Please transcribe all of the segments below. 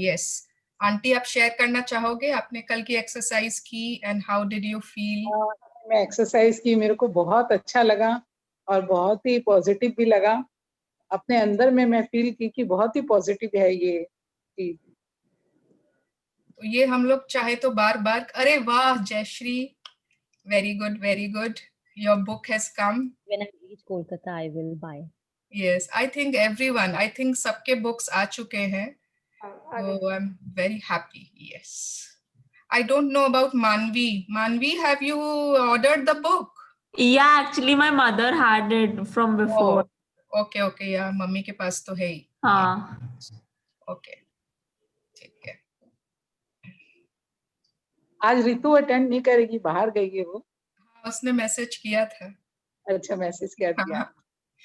Yes, aunty आप share करना चाहोगे आपने कल की एक्सरसाइज की and how did you feel? मैं एक्सरसाइज की, मेरे को बहुत अच्छा लगा और बहुत ही पॉजिटिव भी लगा। अपने अंदर में मैं फील की कि बहुत ही पॉजिटिव है ये चीज। तो ये हम लोग चाहे तो बार बार, अरे वाह Jayashree, very good very good, your book has come. When I reach Kolkata, I will buy. Yes, I think everyone, I think सबके बुक्स आ चुके हैं, so I'm very happy. Yes, I don't know about Manvi. Manvi, have you ordered the book? Yeah, actually my mother had it from before. Oh, okay okay, yeah, mummy के पास तो है ही। हाँ। Okay, ठीक है। आज रितु अटेंड नहीं करेगी, बाहर गई है वो। उसने मैसेज किया था। अच्छा, मैसेज क्या दिया?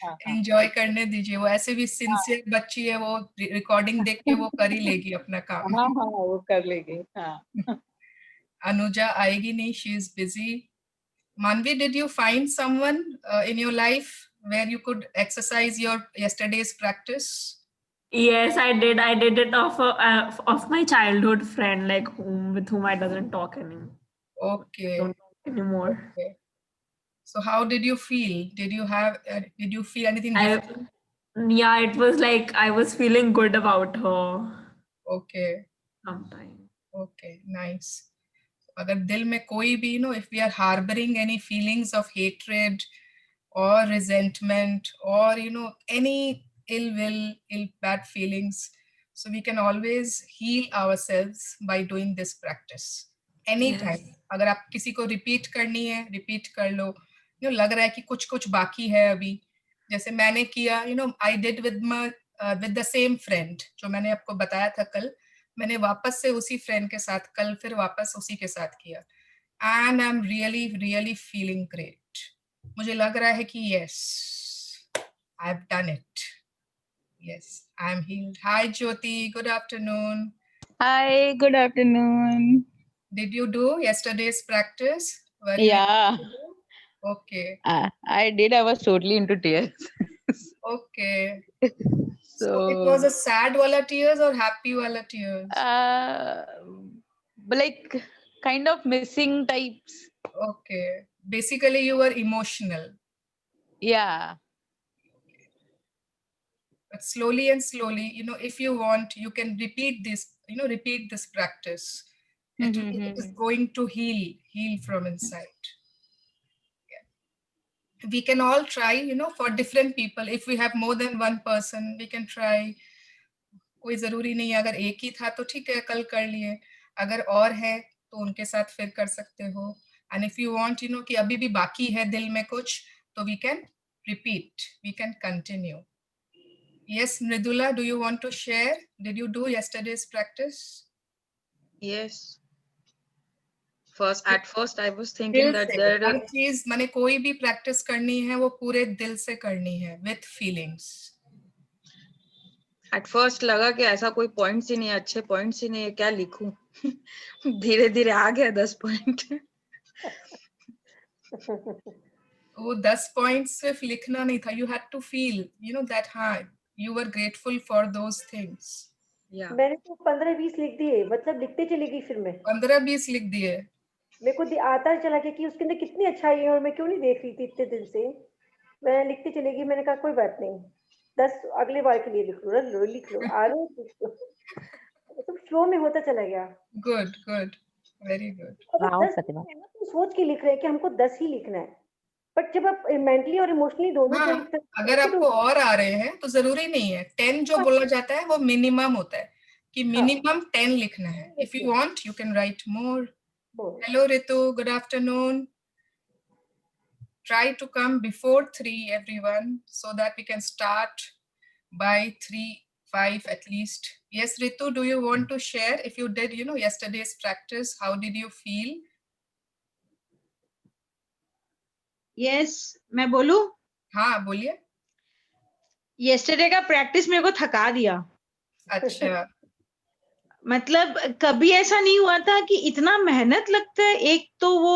हाँ, एंजॉय करने दीजिए, वो ऐसे भी सिंसियर बच्ची है, वो रिकॉर्डिंग देख के वो कर ही लेगी अपना काम। हाँ, वो कर लेगी। हाँ। अनुजा आएगी नहीं, she is busy. Manvi, did you find someone in your life where you could exercise your yesterday's practice? Yes, I did. I did it of my childhood friend, like with whom I doesn't talk anymore. Okay. Don't talk anymore. Okay. So how did you feel? Did you feel anything different? Yeah, it was like I was feeling good about her. Okay. Sometime. Okay, nice. अगर दिल में कोई भी, if we are harboring any feelings of hatred or resentment or any ill will, bad feelings, so we can always heal ourselves by doing this practice anytime. अगर आप किसी को repeat करनी है, रिपीट कर लो। लग रहा है कि कुछ कुछ बाकी है अभी, जैसे मैंने किया, I did with the same friend, जो मैंने आपको बताया था कल, मैंने वापस से उसी फ्रेंड के साथ कल फिर वापस उसी के साथ किया, and I am really really feeling great. मुझे लग रहा है कि yes, I have done it, yes, I M heeled. Hi Jyoti, good afternoon. Hi, good afternoon. Did you do yesterday's practice? Were you Yeah, able to do? Okay. I did. I was totally into tears. Okay. So So, it was a sad wala tears or happy wala tears? like kind of missing types. Okay. Basically, you were emotional. Yeah. But slowly and slowly, if you want, you can repeat this, repeat this practice. It is going to heal from inside. Yeah. We can all try, for different people. If we have more than one person, we can try. कोई जरूरी नहीं है, अगर एक ही था तो ठीक है, कल कर लिए, अगर और है तो उनके साथ फिर कर सकते हो। एंड इफ यू वांट, कि अभी भी बाकी है दिल में कुछ, तो we can repeat, we can continue. Yes, Mridula, do you want to share? Did you do yesterday's practice? Yes. At first I was thinking that हर चीज मैंने कोई भी प्रैक्टिस करनी है वो पूरे दिल से करनी है, with feelings. At first लगा कि ऐसा कोई पॉइंट्स ही नहीं है, अच्छे पॉइंट्स ही नहीं है, क्या लिखूं। धीरे धीरे आ गया 10 पॉइंट। वो 10 पॉइंट्स सिर्फ लिखना नहीं था, you had to feel, that हाँ, you were grateful for those things. मैंने तो 15-20 लिख दिए, मतलब लिखते चली गई, फिर मैं 15-20 लिख दिए। मेरे को आता चला गया कि उसके अंदर कितनी अच्छाई है और मैं क्यों नहीं देख रही थी इतने दिन से। मैं लिखती चली गई, मैंने कहा कोई बात नहीं, 10 अगले बार के लिए लिख लो, आ रहे तो फ्लो में होता चला गया। Good good, very good. तो सोच के लिख रहे हैं कि हमको 10 ही लिखना है, बट जब आप मेंटली और इमोशनली दोनों से लिखते हैं, अगर आपको और आ रहे हैं तो जरूरी नहीं है 10 जो बोला जाता है वो मिनिमम होता है, कि मिनिमम 10 लिखना है। If you want you can write more. Hello Ritu, good afternoon. Try to come before 3 everyone, so that we can start by 3:05 at least. Yes, Ritu, do you want to share if you did, yesterday's practice, how did you feel? Yes, मैं बोलूं? हाँ बोलिए। Yesterday का practice मेरे को थका दिया। अच्छा। मतलब कभी ऐसा नहीं हुआ था कि इतना मेहनत लगता है। एक तो वो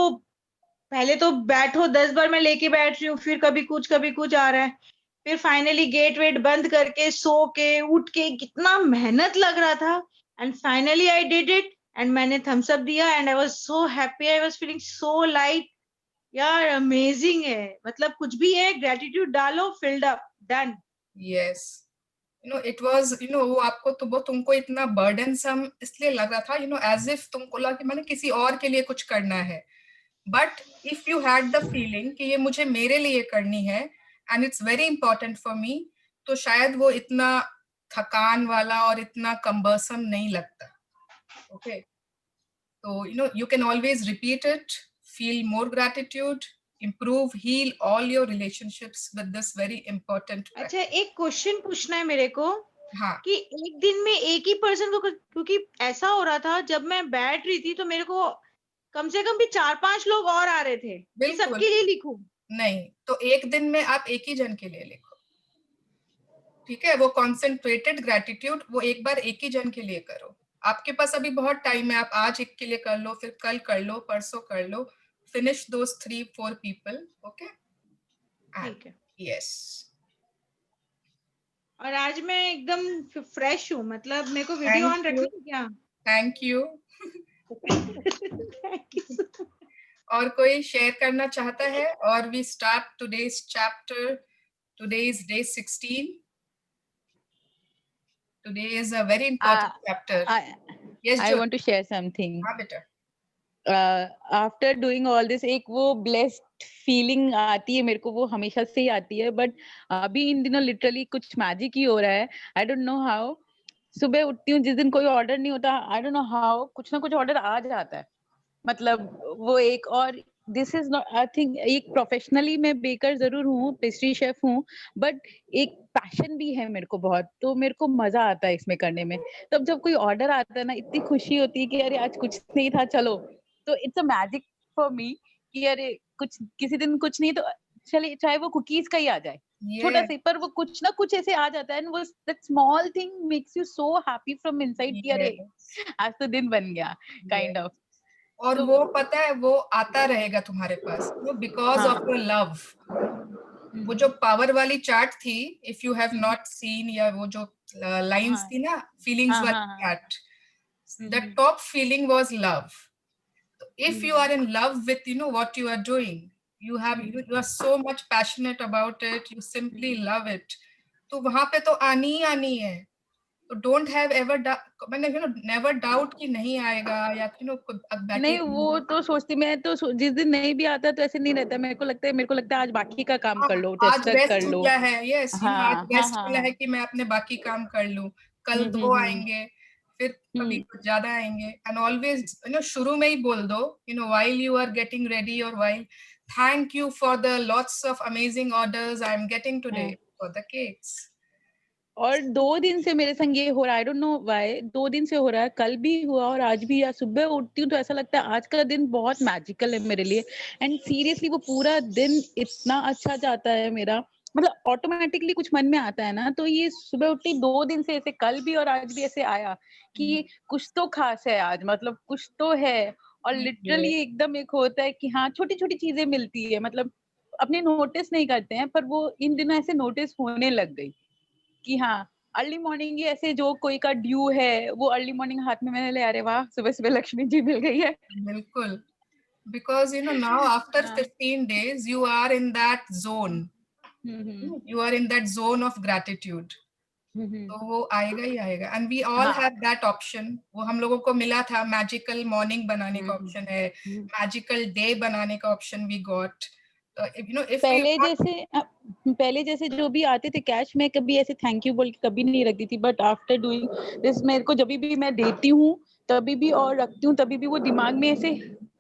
पहले तो बैठो 10 बार मैं लेके बैठ रही हूँ, फिर कभी कुछ आ रहा है, फिर फाइनली गेट वेट बंद करके सो के उठ के कितना मेहनत लग रहा था, and finally I did it, and मैंने थम्स अप दिया, and I was so happy, I was feeling so light. यार अमेजिंग है, मतलब कुछ भी है, ग्रेटिट्यूड डालो, filled up, done. Yes. it was, वो तुमको इतना बर्डनसम इसलिए लग रहा था, एज इफ तुमको लगा कि मैंने किसी और के लिए कुछ करना है. But if you had the feeling कि ये मुझे मेरे लिए करनी है and it's very important for me, तो शायद वो इतना थकान वाला और इतना कंबरसम नहीं लगता. ओके, तो you can always repeat it, feel more gratitude, improve, heal all your relationships with this very important practice. अच्छा, एक क्वेश्चन पूछना है मेरे को हाँ, कि एक दिन में एक ही पर्सन को, क्योंकि ऐसा हो रहा था जब मैं बैठ रही थी तो मेरे को कम से कम भी 4-5 लोग और आ रहे थे कि बिल्कुल. सबके लिए लिखूं. नहीं, तो एक दिन में आप एक ही जन के लिए लिखो, ठीक है? वो कॉन्सेंट्रेटेड ग्रेटिट्यूड वो एक बार एक ही जन के लिए करो. आपके पास अभी बहुत टाइम है, आप आज एक के लिए कर लो, फिर कल कर लो, परसों कर लो. फिनिश दोस 3-4 पीपल. ओके, ठीक है. यस. और आज मैं एकदम फ्रेश हूँ, मतलब मेरे को वीडियो ऑन रखनी है क्या? Thank you. Thank you so much. और कोई शेयर करना चाहता है? और we start today's chapter. Today is day 16. Today is a very important chapter. Yes, I Jyoti. want to share something. हाँ बेटा. आफ्टर डूइंग ऑल दिस, एक वो ब्लेस्ड फीलिंग आती है मेरे को, वो हमेशा से ही आती है, बट अभी इन दिनों लिटरली कुछ मैजिक ही हो रहा है. I don't know how. सुबह उठती हूँ, जिस दिन कोई ऑर्डर नहीं होता, आई डोंट नो हाउ, कुछ ना कुछ ऑर्डर आ जाता है. मतलब वो एक, और this is not, I think, एक प्रोफेशनली मैं बेकर जरूर हूँ, पेस्ट्री शेफ हूँ, बट एक पैशन भी है मेरे को बहुत, तो मेरे को मजा आता है इसमें करने में. तब जब कोई ऑर्डर आता है ना, इतनी खुशी होती है कि अरे आज कुछ नहीं था, चलो. तो it's a magic for me कि अरे कुछ, किसी दिन कुछ नहीं तो चलिए, चाहे वो कुकीज का ही आ जाए, छोटा सा, पर वो कुछ ना कुछ ऐसे आ जाता है, एंड वो that small thing makes you so happy from inside कि अरे आज तो दिन बन गया, काइंड ऑफ. और वो पता है, वो आता रहेगा तुम्हारे पास, बिकॉज ऑफ योर लव. वो जो पावर वाली चार्ट थी, if you have not seen, या वो जो लाइंस थी ना, फीलिंग्स वाली chart, the top feeling was love. If you are in love with what you are doing, you are so much passionate about it, you simply love it, तो वहां पे तो आनी ही आनी है. तो डोंट हैव एवर, मैंने नेवर डाउट कि नहीं आएगा, या नहीं, वो तो सोचती मैं तो जिस दिन नहीं भी आता तो ऐसे नहीं रहता, मेरे को लगता है आज बाकी का काम कर लो, आज रेस्ट मिला है. यस, आज रेस्ट मिला है कि मैं अपने बाकी काम कर लूं. कल 2 आएंगे, फिर कभी कुछ ज्यादा आएंगे. एंड ऑलवेज शुरू में ही बोल दो, while you are getting ready, और while, thank you for the lots of amazing orders I am getting today for the cakes. और 2 दिन से मेरे संग ये हो रहा है, आई डोंट नो व्हाई, 2 दिन से हो रहा है, कल भी हुआ और आज भी. या सुबह उठती हूँ तो ऐसा लगता है आज का दिन बहुत मैजिकल है मेरे लिए, एंड सीरियसली वो पूरा दिन इतना अच्छा जाता है मेरा, मतलब ऑटोमेटिकली कुछ मन में आता है ना. तो ये सुबह उठती 2 दिन से ऐसे, कल भी और आज भी ऐसे आया कि कुछ तो खास है आज, मतलब कुछ तो है. और लिटरली एकदम एक होता है कि हाँ, छोटी छोटी चीजें मिलती है, मतलब अपने नोटिस नहीं करते हैं, पर वो इन दिनों ऐसे नोटिस होने लग गई कि हाँ, अर्ली मॉर्निंग ही ऐसे, जो कोई का ड्यू है वो अर्ली मॉर्निंग हाथ में मैंने ले, अरे वाह, सुबह सुबह लक्ष्मी जी मिल गई है. बिल्कुल, because now after 15 days you are in that zone. You are in that zone of gratitude. तो वो आएगा ही आएगा. And we all have that option. वो हम लोगों को मिला था, मैजिकल मॉर्निंग बनाने का ऑप्शन है, मैजिकल डे बनाने का ऑप्शन वी गॉट. पहले जैसे जो भी आते थे कैश में, कभी ऐसे थैंक यू बोल के कभी नहीं रखती थी, बट आफ्टर डूइंग दिस मेरे को जब भी मैं देती हूँ तभी भी और रखती हूँ तभी भी वो दिमाग में ऐसे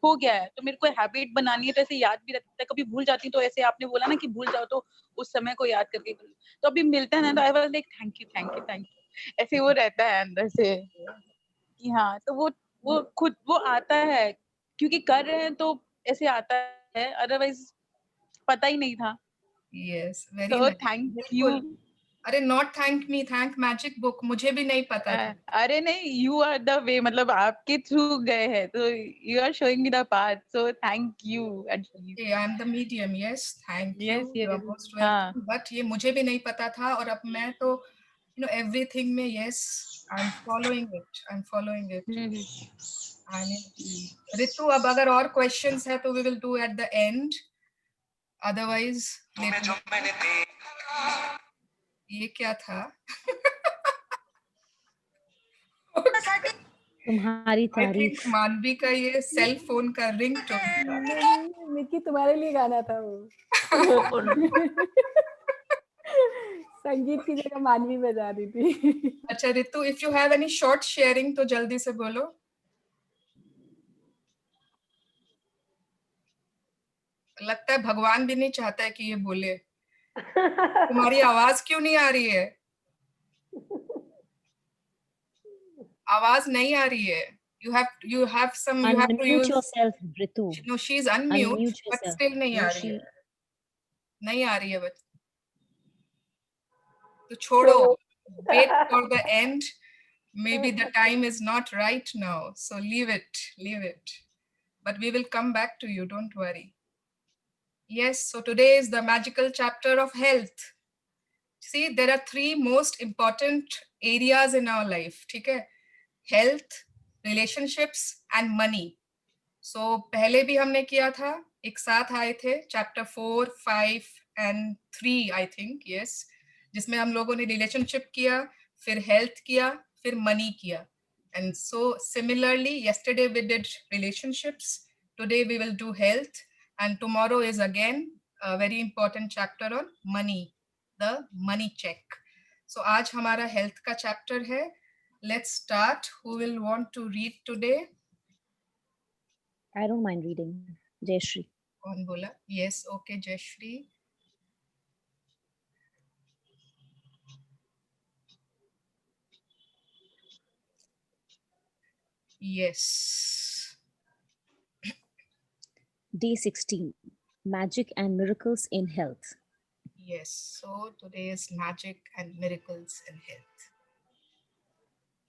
हो गया है. तो मेरे को हैबिट बनानी है, तो ऐसे याद भी रहता है. कभी भूल जाती हूँ तो ऐसे आपने बोला ना कि भूल जाओ तो उस समय को याद करके, तो अभी मिलता है ना तो I was like thank you thank you thank you, ऐसे वो रहता है अंदर से कि हाँ. तो वो खुद वो आता है क्योंकि कर रहे हैं तो ऐसे आता है, अदरवाइज पता ही नहीं था. Yes, very So nice. thank you. अरे not thank me, thank magic book, मुझे भी नहीं पता था। अरे नहीं, यू आर द वे, मतलब आपके थ्रू गए हैं तो you are showing me the path, so thank you at least. I am the medium, yes thank you, yes you are yes, most हाँ। वेलकम। बट ये मुझे भी नहीं पता था, और अब मैं तो एवरीथिंग में yes, I am following it, I am following it. Ritu, अब अगर और क्वेश्चंस है तो we will do at the end, otherwise ये क्या था? तुम्हारी आई थिंक तारीफ। मानवी का ये सेल फोन का रिंग टोन था। नहीं, मिक्की तुम्हारे लिए गाना था वो। संगीत की जगह मानवी बजा रही थी। अच्छा Ritu, if you have any short sharing तो जल्दी से बोलो। लगता है भगवान भी नहीं चाहता है कि ये बोले। तुम्हारी आवाज क्यों नहीं आ रही है? आवाज नहीं आ रही है। You have to Unmute use. yourself, Ritu. No, she's unmute, Unmute but yourself. still नहीं No, आ रही she. है। नहीं आ रही है बस। तो छोड़ो। Wait for the end. Maybe the time is not right now, so leave it, leave it. But we will come back to you, don't worry. Yes, so today is the magical chapter of health. See, there are three most important areas in our life, ठीक है? Health, relationships and money. So पहले भी हमने किया था, एक साथ आए थे, chapter 4, 5 and 3 I think, yes, जिसमें हम लोगों ने relationship किया, फिर health किया, फिर money किया. And so similarly, yesterday we did relationships, today we will do health, and tomorrow is again a very important chapter on money, the money check. So आज हमारा health का chapter है. Let's start. Who will want to read today? I don't mind reading. Jayashri. कौन बोला? Yes, okay, Jayashri. Yes. Day 16. Magic and miracles in health. Yes. So today is magic and miracles in health.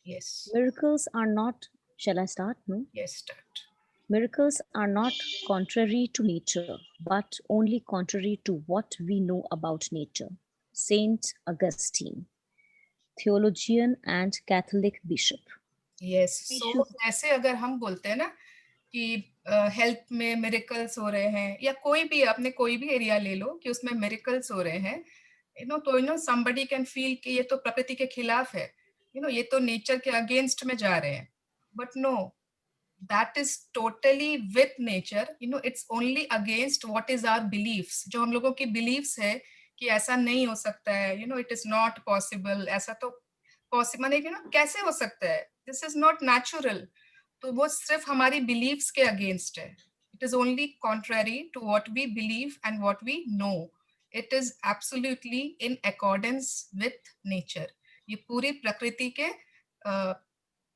Yes. Miracles are not. Shall I start? No. Yes, start. Miracles are not contrary to nature, but only contrary to what we know about nature. Saint Augustine, theologian and Catholic bishop. Yes. So जैसे अगर हम बोलते हैं ना कि health में miracles हो रहे हैं, या कोई भी आपने कोई भी एरिया ले लो कि उसमें मिरेकल्स हो रहे हैं, तो somebody can feel कि ये तो प्रकृति के खिलाफ है, ये तो नेचर के अगेंस्ट में जा रहे हैं. But no, that is totally with nature. It's only against what is our beliefs. जो हम लोगों की beliefs है कि ऐसा नहीं हो सकता है, it is not possible, ऐसा तो possible नहीं, कैसे हो सकता है, this is not natural. तो वो सिर्फ हमारी beliefs के against है. It is only contrary to what we believe and what we know. It is absolutely in accordance with nature. ये पूरी प्रकृति के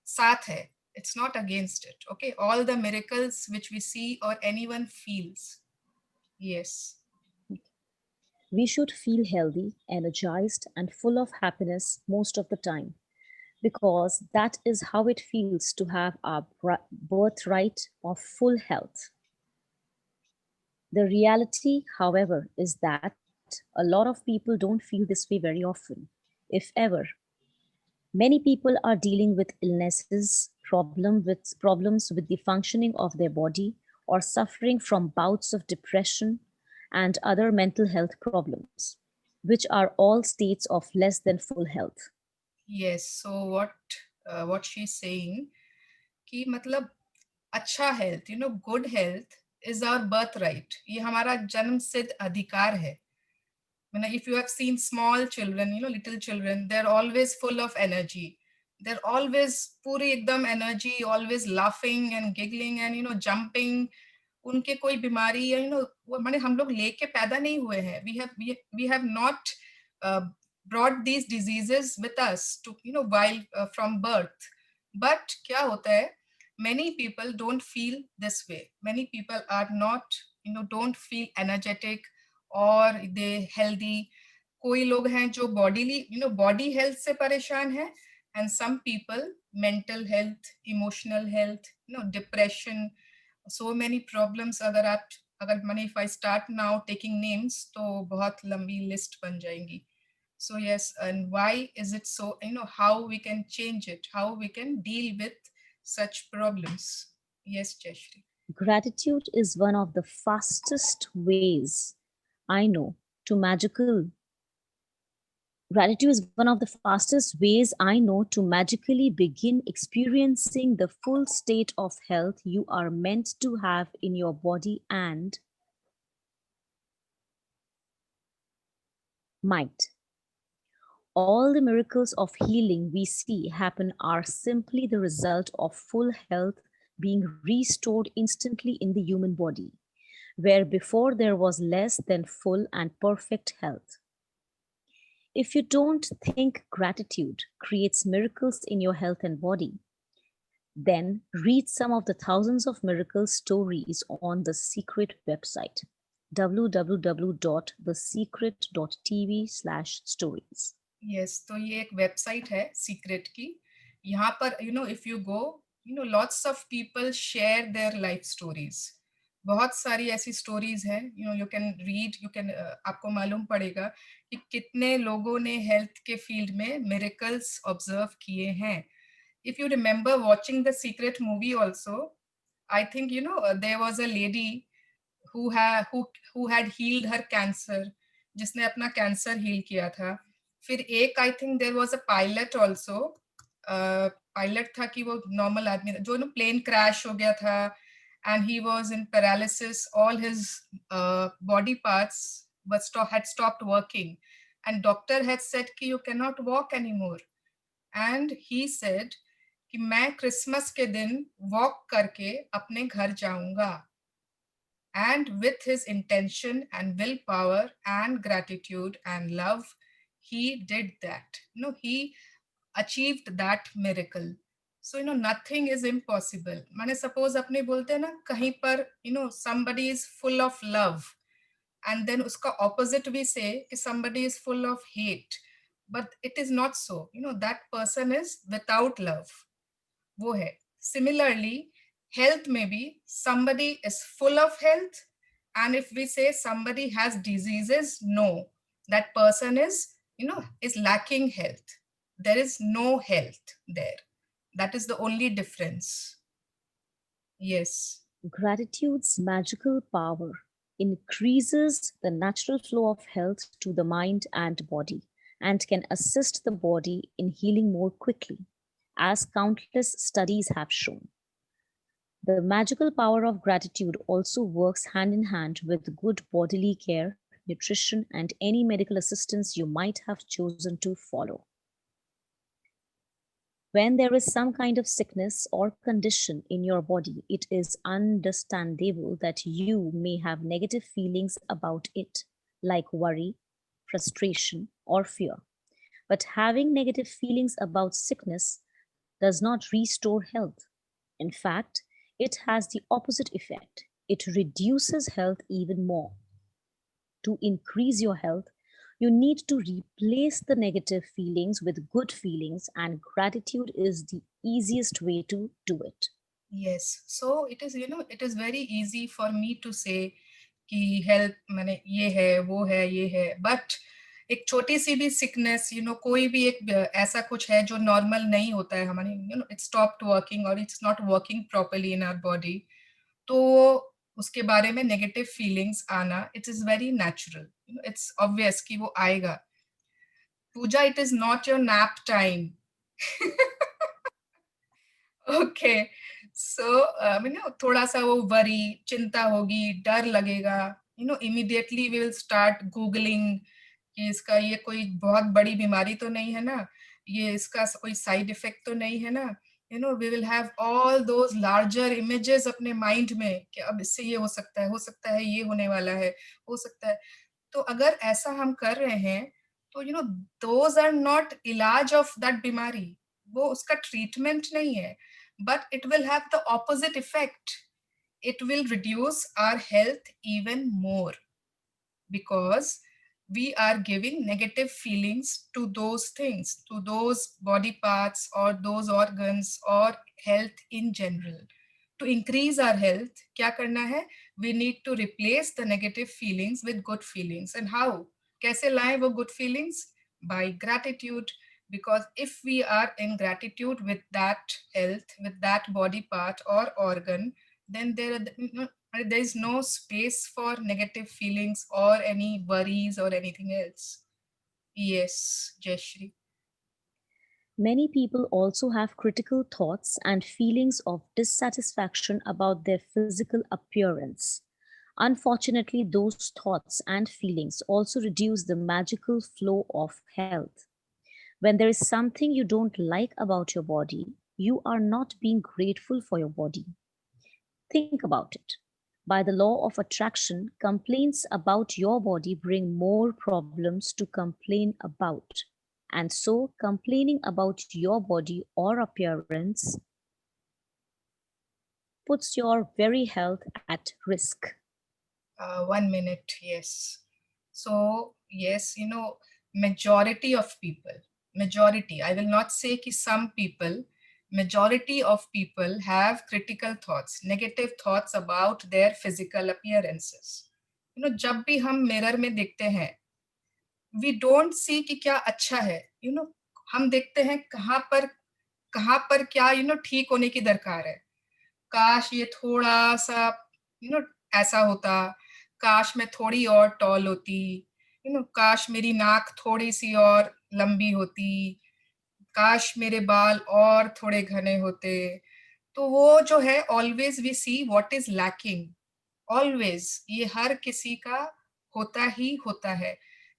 साथ है. It's not against it. Okay, all the miracles which we see or anyone feels. Yes. We should feel healthy, energized, and full of happiness most of the time, because that is how it feels to have our birthright of full health. The reality, however, is that a lot of people don't feel this way very often, if ever. Many people are dealing with illnesses, problems with the functioning of their body, or suffering from bouts of depression and other mental health problems, which are all states of less than full health. Yes. So what she's saying, कि मतलब अच्छा health, good health is our birthright. ये हमारा जन्म सिद्ध अधिकार है. If you have seen small children, little children, they're always full of energy. They're always पूरी एकदम energy, always laughing and giggling and jumping. उनके कोई बीमारी या माने हम लोग लेके पैदा नहीं हुए हैं. We have not brought these diseases with us to while from birth. But क्या होता है? Many people don't feel this way. Many people are not, don't feel energetic or they healthy. कोई लोग हैं जो बॉडीली बॉडी हेल्थ से परेशान है, and some people mental health, emotional health, depression, so many problems. अगर मैंने if I start now taking names तो बहुत लंबी लिस्ट बन जाएंगी। So yes, and why is it so, how we can change it, how we can deal with such problems? Yes, Jayashree. Gratitude is one of the fastest ways I know to magical. Gratitude is one of the fastest ways I know to magically begin experiencing the full state of health you are meant to have in your body and mind. All the miracles of healing we see happen are simply the result of full health being restored instantly in the human body, where before there was less than full and perfect health. If you don't think gratitude creates miracles in your health and body, then read some of the thousands of miracle stories on the Secret website, www.thesecret.tv/stories. Yes, तो ये एक website है secret की। यहाँ पर if you go, lots of people share their life stories. बहुत सारी ऐसी स्टोरीज हैं, यू कैन रीड, आपको मालूम पड़ेगा कि कितने लोगों ने हेल्थ के फील्ड में मिरेकल्स ऑब्जर्व किए हैं। If you remember watching the Secret movie also, I think there was a lady who had healed her cancer, जिसने अपना कैंसर हील किया था। फिर एक I think there was a pilot also, pilot था कि वो नॉर्मल आदमी था, जो प्लेन क्रैश हो गया था and he was in paralysis, all his body parts had stopped working, and doctor had said कि you cannot walk anymore, and he said कि मैं क्रिसमस के दिन वॉक करके अपने घर जाऊंगा। And with his intention and willpower and gratitude and love, he did that. He achieved that miracle. So nothing is impossible. माने suppose अपने बोलते हैं ना कहीं पर somebody is full of love, and then uska opposite we say कि somebody is full of hate, but it is not so. That person is without love. वो है। Similarly, health में भी somebody is full of health, and if we say somebody has diseases, no, that person is is lacking health. There is no health there. That is the only difference. Yes. Gratitude's magical power increases the natural flow of health to the mind and body and can assist the body in healing more quickly, as countless studies have shown. The magical power of gratitude also works hand in hand with good bodily care, nutrition, and any medical assistance you might have chosen to follow. When there is some kind of sickness or condition in your body, it is understandable that you may have negative feelings about it, like worry, frustration, or fear. But having negative feelings about sickness does not restore health. In fact, it has the opposite effect. It reduces health even more. To increase your health, you need to replace the negative feelings with good feelings, and gratitude is the easiest way to do it. Yes. So it is, it is very easy for me to say कि health मैंने ये है, वो है, ये है, but एक छोटी सी भी सिकनेस, कोई भी एक ऐसा कुछ है जो नॉर्मल नहीं होता है हमारे, इट्स स्टॉप्ड वर्किंग और it's not working properly in our body, तो उसके बारे में नेगेटिव फीलिंग्स आना, it is very natural, it's obvious कि वो आएगा। Pooja, it is not your nap time. Okay, so थोड़ा सा वो वरी, चिंता होगी, डर लगेगा, immediately we will start googling कि इसका ये कोई बहुत बड़ी बीमारी तो नहीं है ना, ये इसका कोई साइड इफेक्ट तो नहीं है ना, we will have all those larger images अपने माइंड में कि अब इससे ये हो सकता है ये होने वाला है, हो सकता है। तो अगर ऐसा हम कर रहे हैं तो दोज आर नॉट इलाज ऑफ दैट बीमारी, वो उसका ट्रीटमेंट नहीं है, but it will have the opposite effect. It will reduce our health even more, because we are giving negative feelings to those things, to those body parts or those organs or health in general. To increase our health, क्या करना है? We need to replace the negative feelings with good feelings. And how? कैसे लाएं वो good feelings? By gratitude. Because if we are in gratitude with that health, with that body part or organ, then there is no space for negative feelings or any worries or anything else. Yes, Jayashri. Many people also have critical thoughts and feelings of dissatisfaction about their physical appearance. Unfortunately, those thoughts and feelings also reduce the magical flow of health. When there is something you don't like about your body, you are not being grateful for your body. Think about it. By the law of attraction, complaints about your body bring more problems to complain about. And so, complaining about your body or appearance puts your very health at risk. 1 minute, yes. So, yes, majority of people, I will not say ki some people, majority of people have critical thoughts, negative thoughts about their physical appearances. जब भी हम mirror में देखते हैं, we don't see कि क्या अच्छा है, हम देखते हैं कहाँ पर क्या ठीक होने की दरकार है. काश ये थोड़ा सा ऐसा होता, काश मैं थोड़ी और टॉल होती, काश मेरी नाक थोड़ी सी और लंबी होती, काश मेरे बाल और थोड़े घने होते. तो वो जो है always we see what is lacking, always ये हर किसी का होता ही होता है.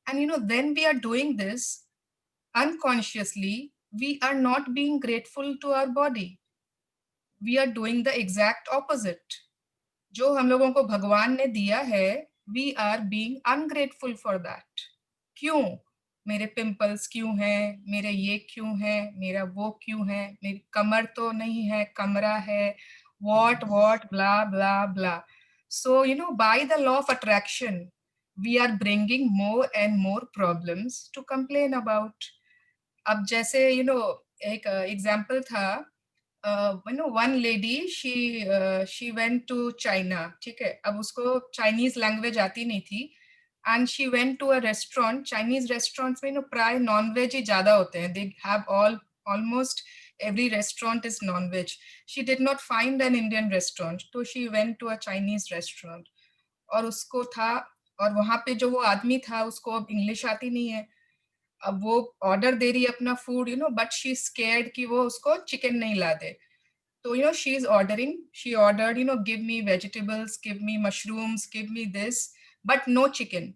And when we are doing this unconsciously, we are not being grateful to our body. We are doing the exact opposite. जो हम लोगों को भगवान ने दिया है, we are being ungrateful for that. क्यों? मेरे पिंपल्स क्यों हैं, मेरे ये क्यों है, मेरा वो क्यों है, मेरी कमर तो नहीं है, कमरा है, what blah blah blah. So by the law of attraction, we are bringing more and more problems to complain about. अब जैसे एक एग्जाम्पल था, one lady, she went to China, ठीक है, अब उसको चाइनीज लैंग्वेज आती नहीं थी, and she went to a restaurant. Chinese restaurants में प्राय non-veg ही ज्यादा होते हैं. They have almost every restaurant is non-veg. She did not find an Indian restaurant, so she went to a Chinese restaurant. और उसको था, और वहां पे जो वो आदमी था उसको अब इंग्लिश आती नहीं है. अब वो ऑर्डर दे रही है अपना फूड, बट शी स्केयर्ड कि वो उसको चिकन नहीं ला दे. तो she is ordering, she ordered give me vegetables, give me mushrooms, give me this, but no chicken.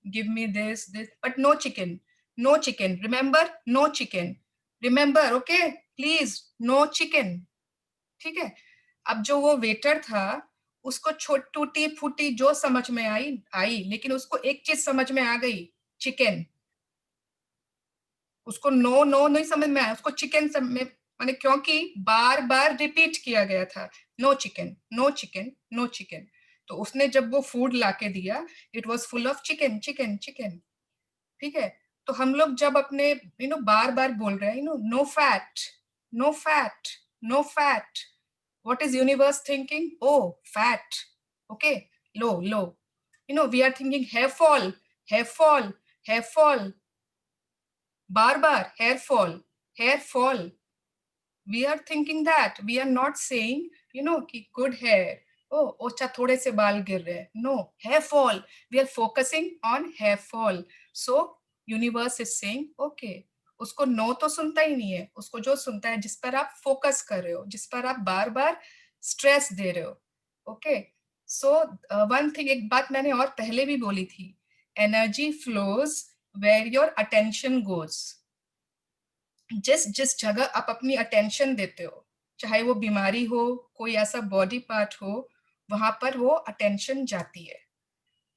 Give me this, but no chicken, no chicken, remember, no chicken, remember, okay please, no chicken. ठीक है. अब जो वो waiter था उसको टूटी फूटी जो समझ में आई, लेकिन उसको एक चीज समझ में आ गई, चिकन. उसको नो नहीं समझ में आया, उसको चिकन में, माने क्योंकि बार बार रिपीट किया गया था, no chicken, no chicken, no chicken. तो उसने जब वो फूड लाके दिया, it was full of chicken, chicken, chicken. ठीक है. तो हम लोग जब अपने बार बार बोल रहे हैं no fat, no fat, no fat, what is universe thinking? Oh fat, okay, लो. We are thinking hair fall, hair fall, hair fall, बार बार hair fall, hair fall. We are thinking that. We are not saying कि good hair, अच्छा थोड़े से बाल गिर रहे हैं. No, hair fall. We are focusing on hair fall. So universe is saying okay. उसको नो तो सुनता ही नहीं है, उसको जो सुनता है जिस पर आप फोकस कर रहे हो, जिस पर आप बार बार स्ट्रेस दे रहे हो. ओके. सो वन थिंग, एक बात मैंने और पहले भी बोली थी, energy flows where your attention goes. जिस जगह आप अपनी अटेंशन देते हो, चाहे वो बीमारी हो, कोई ऐसा बॉडी पार्ट हो, वहां पर वो अटेंशन जाती है.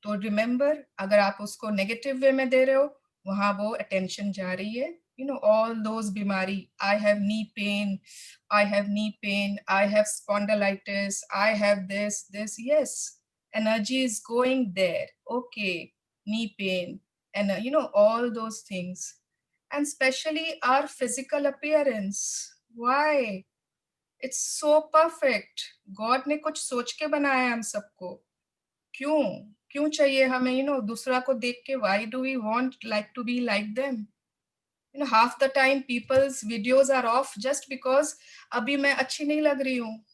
तो रिमेंबर, अगर आप उसको नेगेटिव वे में दे रहे हो, वहां वो अटेंशन जा रही है. ऑल दोज बीमारी, I have knee pain, I have knee pain, I have spondylitis, I have this, yes, energy is going there. Okay, knee pain, and all those things, and especially our physical appearance. Why? It's so perfect. God ने कुछ सोच के बनाया है हम सबको. क्यों क्यों चाहिए हमें दूसरा को देख के? Why do we want like to be like them? Half the time people's videos are off just because अभी मैं अच्छी नहीं लग रही हूँ,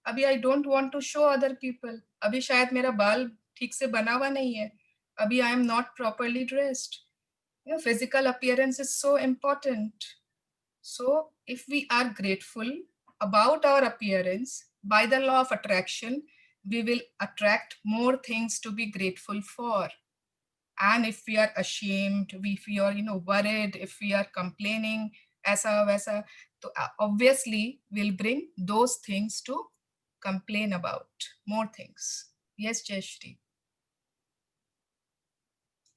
अभी I don't want to show other people, अभी शायद मेरा बाल ठीक से बना हुआ नहीं है, अभी I am not properly dressed. Physical appearance is so important. So if we are grateful about our appearance, by the law of attraction, we will attract more things to be grateful for. And if we are ashamed, if we are worried, if we are complaining, aisa waisa, so obviously we'll bring those things to complain about, more things. Yes, Jayashri.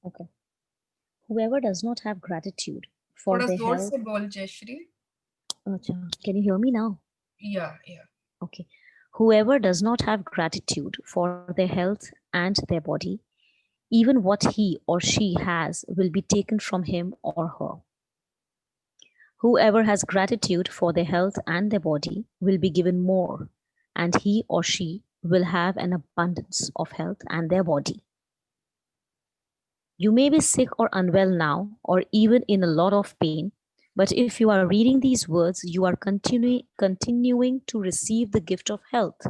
Okay. Whoever does not have gratitude for थोड़ा their जोर health. से बोल Jayashree. Acha, can you hear me now? Yeah. Okay. Whoever does not have gratitude for their health and their body, even what he or she has will be taken from him or her. Whoever has gratitude for their health and their body will be given more, and he or she will have an abundance of health and their body. You may be sick or unwell now, or even in a lot of pain, but if you are reading these words, you are continuing to receive the gift of health.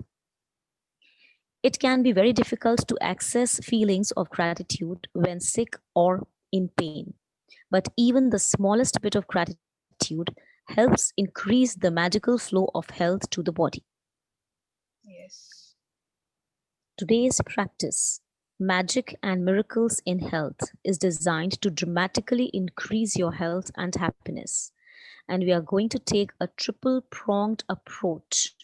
It can be very difficult to access feelings of gratitude when sick or in pain, but even the smallest bit of gratitude helps increase the magical flow of health to the body. Yes. Today's practice, Magic and Miracles in Health, is designed to dramatically increase your health and happiness. And we are going to take a triple-pronged approach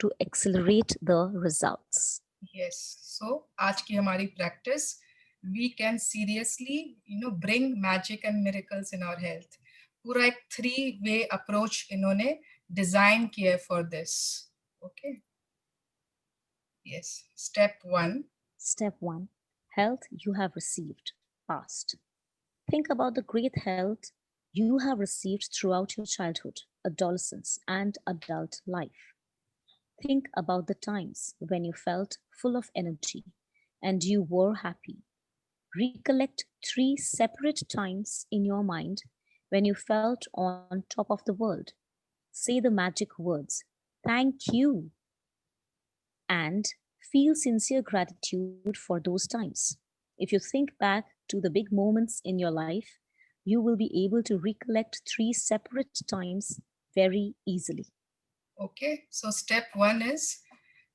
to accelerate the results. Yes. So, आज की हमारी practice, we can seriously, bring magic and miracles in our health. पूरा एक 3-way approach इन्होंने design किया for this. Okay. Yes. Step 1. Step 1. Health you have received, past. Think about the great health you have received throughout your childhood, adolescence, and adult life. Think about the times when you felt full of energy and you were happy. Recollect 3 separate times in your mind when you felt on top of the world. Say the magic words, "Thank you," and feel sincere gratitude for those times. If you think back to the big moments in your life, you will be able to recollect 3 separate times very easily. Okay. So step 1 is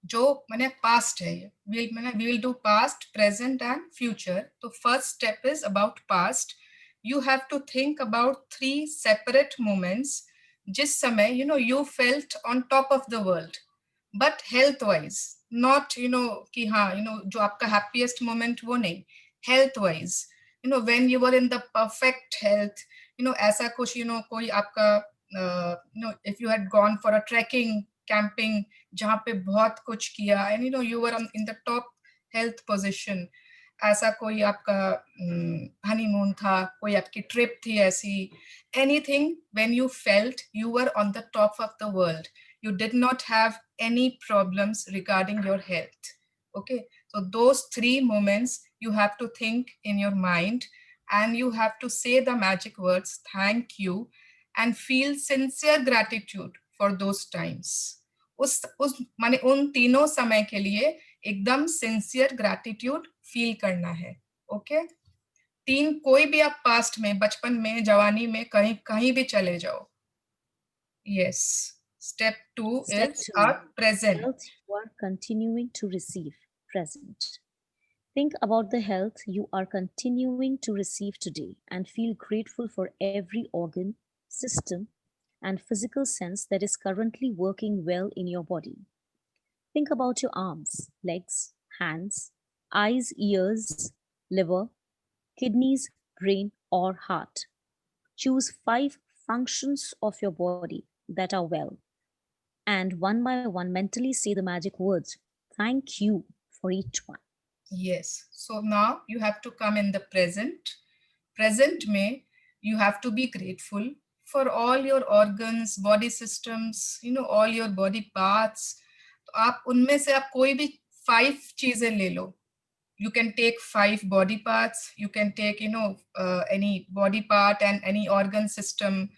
जो मैंने past है, we will do past, present and future. So first step is about past. You have to think about 3 separate moments जिस समय you felt on top of the world, but health wise, not कि हाँ जो आपका happiest moment वो नहीं, health wise, when you were in the perfect health, ऐसा कुछ कोई आपका if you had gone for a trekking, camping, जहाँ पे बहुत कुछ किया, and you were in the top health position, ऐसा कोई आपका हनीमून था, कोई आपकी ट्रिप थी ऐसी, anything when you felt you were on the top of the world, you did not have any problems regarding your health. Okay, so those 3 moments you have to think in your mind, and you have to say the magic words, "Thank you," and feel sincere gratitude for those times. उस माने उन तीनों समय के लिए एकदम sincere gratitude feel करना है. Okay? 3 कोई भी आप past में, बचपन में, जवानी में, कहीं भी चले जाओ. Yes. Step 2 is our present. Health you are continuing to receive, present. Think about the health you are continuing to receive today and feel grateful for every organ, system, and physical sense that is currently working well in your body. Think about your arms, legs, hands, eyes, ears, liver, kidneys, brain, or heart. Choose 5 functions of your body that are well, and one by one mentally say the magic words, "Thank you," for each one. Yes. So now you have to come in the present. Present में you have to be grateful for all your organs, body systems, all your body parts. तो आप उनमें से आप कोई भी 5 चीजें ले लो. You can take 5 body parts, you can take any body part and any organ system.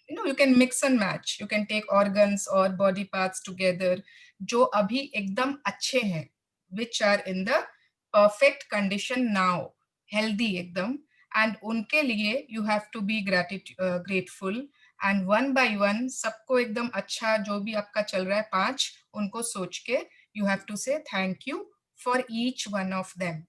You can mix and match, you can take organs or body parts together जो अभी एकदम अच्छे हैं, which are in the perfect condition now, healthy एकदम, and उनके लिए you have to be grateful, and one by one सबको एकदम अच्छा जो भी आपका चल रहा है 5 उनको सोच के you have to say thank you for each one of them.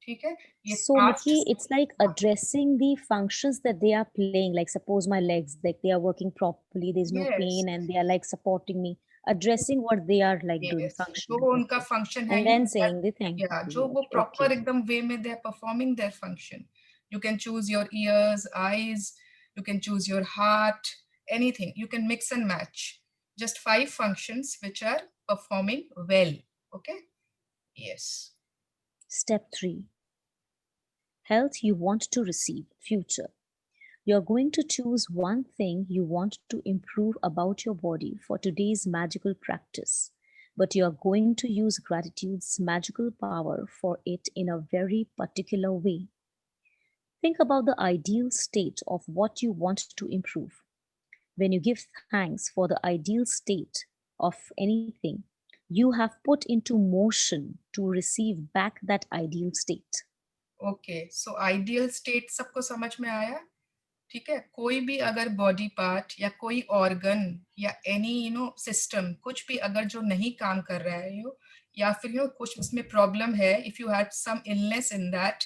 ठीक है, ये So, 5 Nikki, it's like addressing the functions that they are playing. Like, suppose my legs, like they are working properly, there's no Yes. pain, and they are like supporting me. Addressing what they are like doing, Yes, functioning. जो उनका function है, And then saying the thank you. जो वो Okay. proper एकदम way में they are performing their function. You can choose your ears, eyes, you can choose your heart, anything. You can mix and match. Just 5 functions which are performing well. Okay? Yes. Step 3. Health you want to receive, future. You're going to choose one thing you want to improve about your body for today's magical practice, but you're going to use gratitude's magical power for it in a very particular way. Think about the ideal state of what you want to improve. When you give thanks for the ideal state of anything, you have put into motion to receive back that ideal state. Okay, so ideal state सबको समझ में आया? ठीक है, कोई भी अगर body part या कोई ऑर्गन या एनी सिस्टम कुछ भी अगर जो नहीं काम कर रहा है या फिर कुछ उसमें प्रॉब्लम है, if you have some illness in that,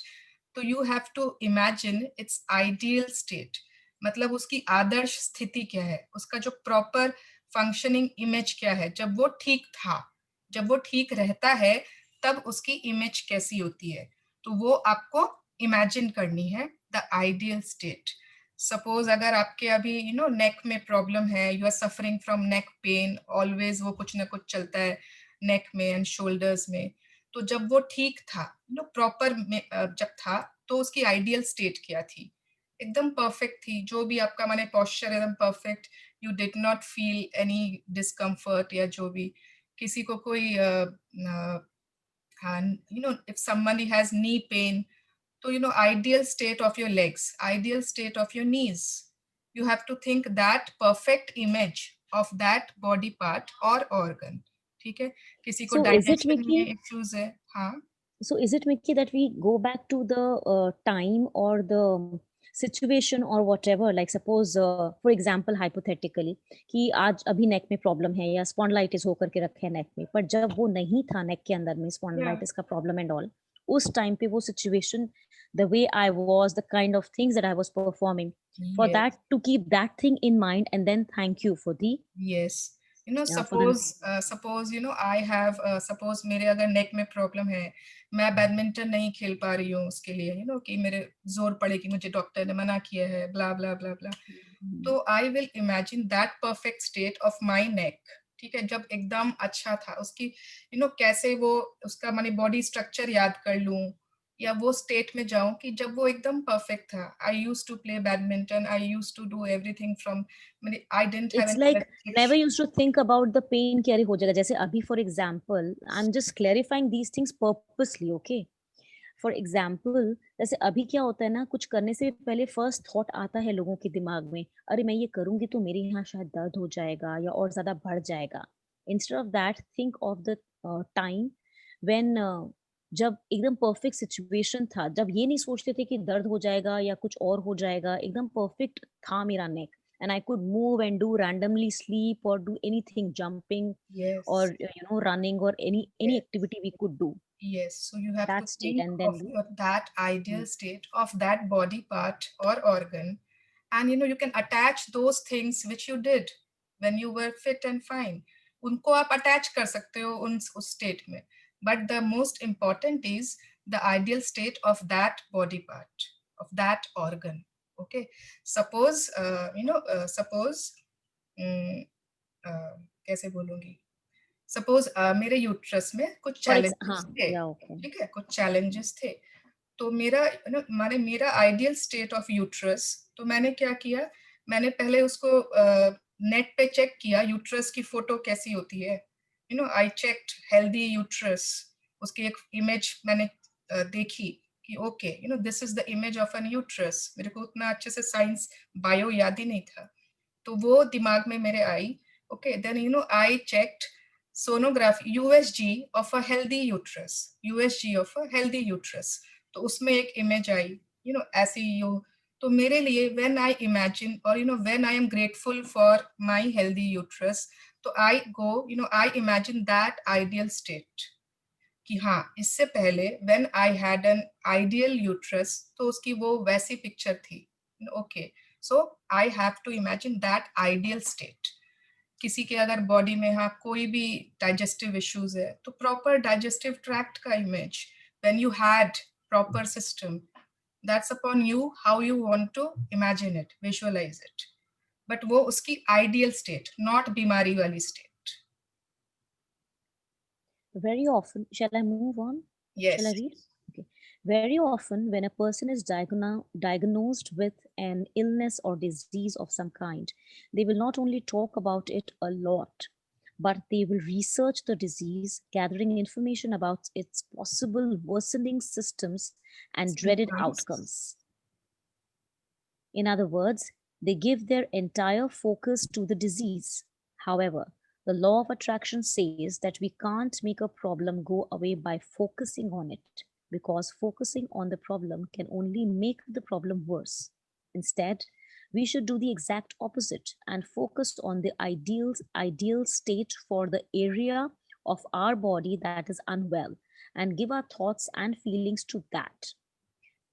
तो you have to imagine it's ideal state. मतलब उसकी आदर्श स्थिति क्या है, उसका जो प्रॉपर फंक्शनिंग इमेज क्या है, जब वो ठीक था, जब वो ठीक रहता है तब उसकी इमेज कैसी होती है, तो वो आपको इमेजिन करनी है, द आइडियल स्टेट. सपोज अगर आपके अभी नेक में प्रॉब्लम है, you are suffering from neck pain, always वो कुछ ना कुछ चलता है नेक में एंड शोल्डर्स में, तो जब वो ठीक था, प्रॉपर जब था, तो उसकी आइडियल स्टेट क्या थी? एकदम परफेक्ट थी, जो भी आपका माने पोस्चर एकदम perfect, you did not feel any discomfort, या जो भी किसी को कोई if somebody has knee pain, so ideal state of your legs, ideal state of your knees, you have to think that perfect image of that body part or organ. ठीक है, किसी को So is it, digestion Mickey? में issues है, हाँ. So is it, Mickey, that we go back to the time or the situation or whatever, like suppose for example hypothetically कि आज अभी नेक में प्रॉब्लम है या स्पॉन्डिलाइटिस होकर के रखे नेक में, पर जब वो नहीं था नेक के अंदर में स्पॉन्डिलाइटिस का प्रॉब्लम एंड ऑल, उस टाइम पे वो situation, the way I was, the kind of things that I was performing, for Yes. that to keep that thing in mind and then thank you for the Yes. Yeah, for the- suppose I have suppose मेरे अगर नेक में problem है, मैं badminton नहीं खेल पा रही हूँ उसके लिए, कि मेरे जोर पड़ेगी, मुझे डॉक्टर ने मना किया है, ब्ला ब्ला ब्ला ब्ला, तो I will imagine that perfect state of my नेक. ठीक है, जब एकदम अच्छा था, उसकी कैसे वो उसका माने बॉडी स्ट्रक्चर याद कर लूं, या वो स्टेट में जाऊं कि जब वो एकदम परफेक्ट था. I used to play badminton, I used to do everything from, I didn't have It's like never used to think about the pain क्या हो जाएगा. जैसे अभी for example, I'm just clarifying these things purposely, okay? For example, जैसे अभी क्या होता है ना, कुछ करने से पहले फर्स्ट थॉट आता है लोगों के दिमाग में, अरे मैं ये करूंगी तो मेरे यहाँ शायद दर्द हो जाएगा या और ज्यादा बढ़ जाएगा. Instead of that, think of the time when जब एकदम परफेक्ट सिचुएशन था, जब ये नहीं सोचते थे कि दर्द हो जाएगा या कुछ और हो जाएगा, एकदम परफेक्ट था मेरा नेक, and I could move and do randomly sleep or do anything, jumping Yes. or running or any Yes. activity we could do. Yes, so you have That to state think and then of that ideal state of that body part or organ, and you can attach those things which you did when you were fit and fine. उनको आप attach कर सकते हो उस state में, but the most important is the ideal state of that body part, of that organ. Okay, suppose suppose कैसे बोलूंगी, suppose मेरे यूट्रस में कुछ For चैलेंजेस हाँ, थे, yeah, okay. ठीक है, कुछ चैलेंजेस थे, तो माने मेरा आइडियल स्टेट ऑफ यूट्रस, तो मैंने क्या किया, मैंने पहले उसको नेट पे चेक किया यूट्रस की फोटो कैसी होती है, आई चेक्ड हेल्दी यूट्रस, उसकी एक इमेज मैंने देखी कि okay this is the image of an uterus. मेरे को उतना अच्छे से साइंस बायो याद ही नहीं था, तो वो दिमाग में मेरे आई। Okay, then I checked sonography USG of a healthy uterus, USG of a healthy uterus, तो उसमें एक इमेज आई ऐसी तो मेरे लिए when I imagine or when I am grateful for my healthy uterus, तो I go I imagine that ideal state कि हाँ इससे पहले when I had an ideal uterus, तो उसकी वो वैसी पिक्चर थी। Okay, so I have to imagine that ideal state। किसी के अगर बॉडी में हाँ कोई भी डाइजेस्टिव इश्यूज है, तो प्रॉपर डाइजेस्टिव ट्रैक्ट का image, when you had proper system, that's upon you how you want to imagine it, visualize it, but वो उसकी आइडियल स्टेट, नॉट बीमारी वाली state. Very often, shall I move on? Yes. Shall I read? Okay. Very often, when a person is diagnosed with an illness or disease of some kind, they will not only talk about it a lot, but they will research the disease, gathering information about its possible worsening systems and dreaded outcomes. In other words, they give their entire focus to the disease. However, the law of attraction says that we can't make a problem go away by focusing on it, because focusing on the problem can only make the problem worse. Instead, we should do the exact opposite and focus on the ideal state for the area of our body that is unwell, and give our thoughts and feelings to that.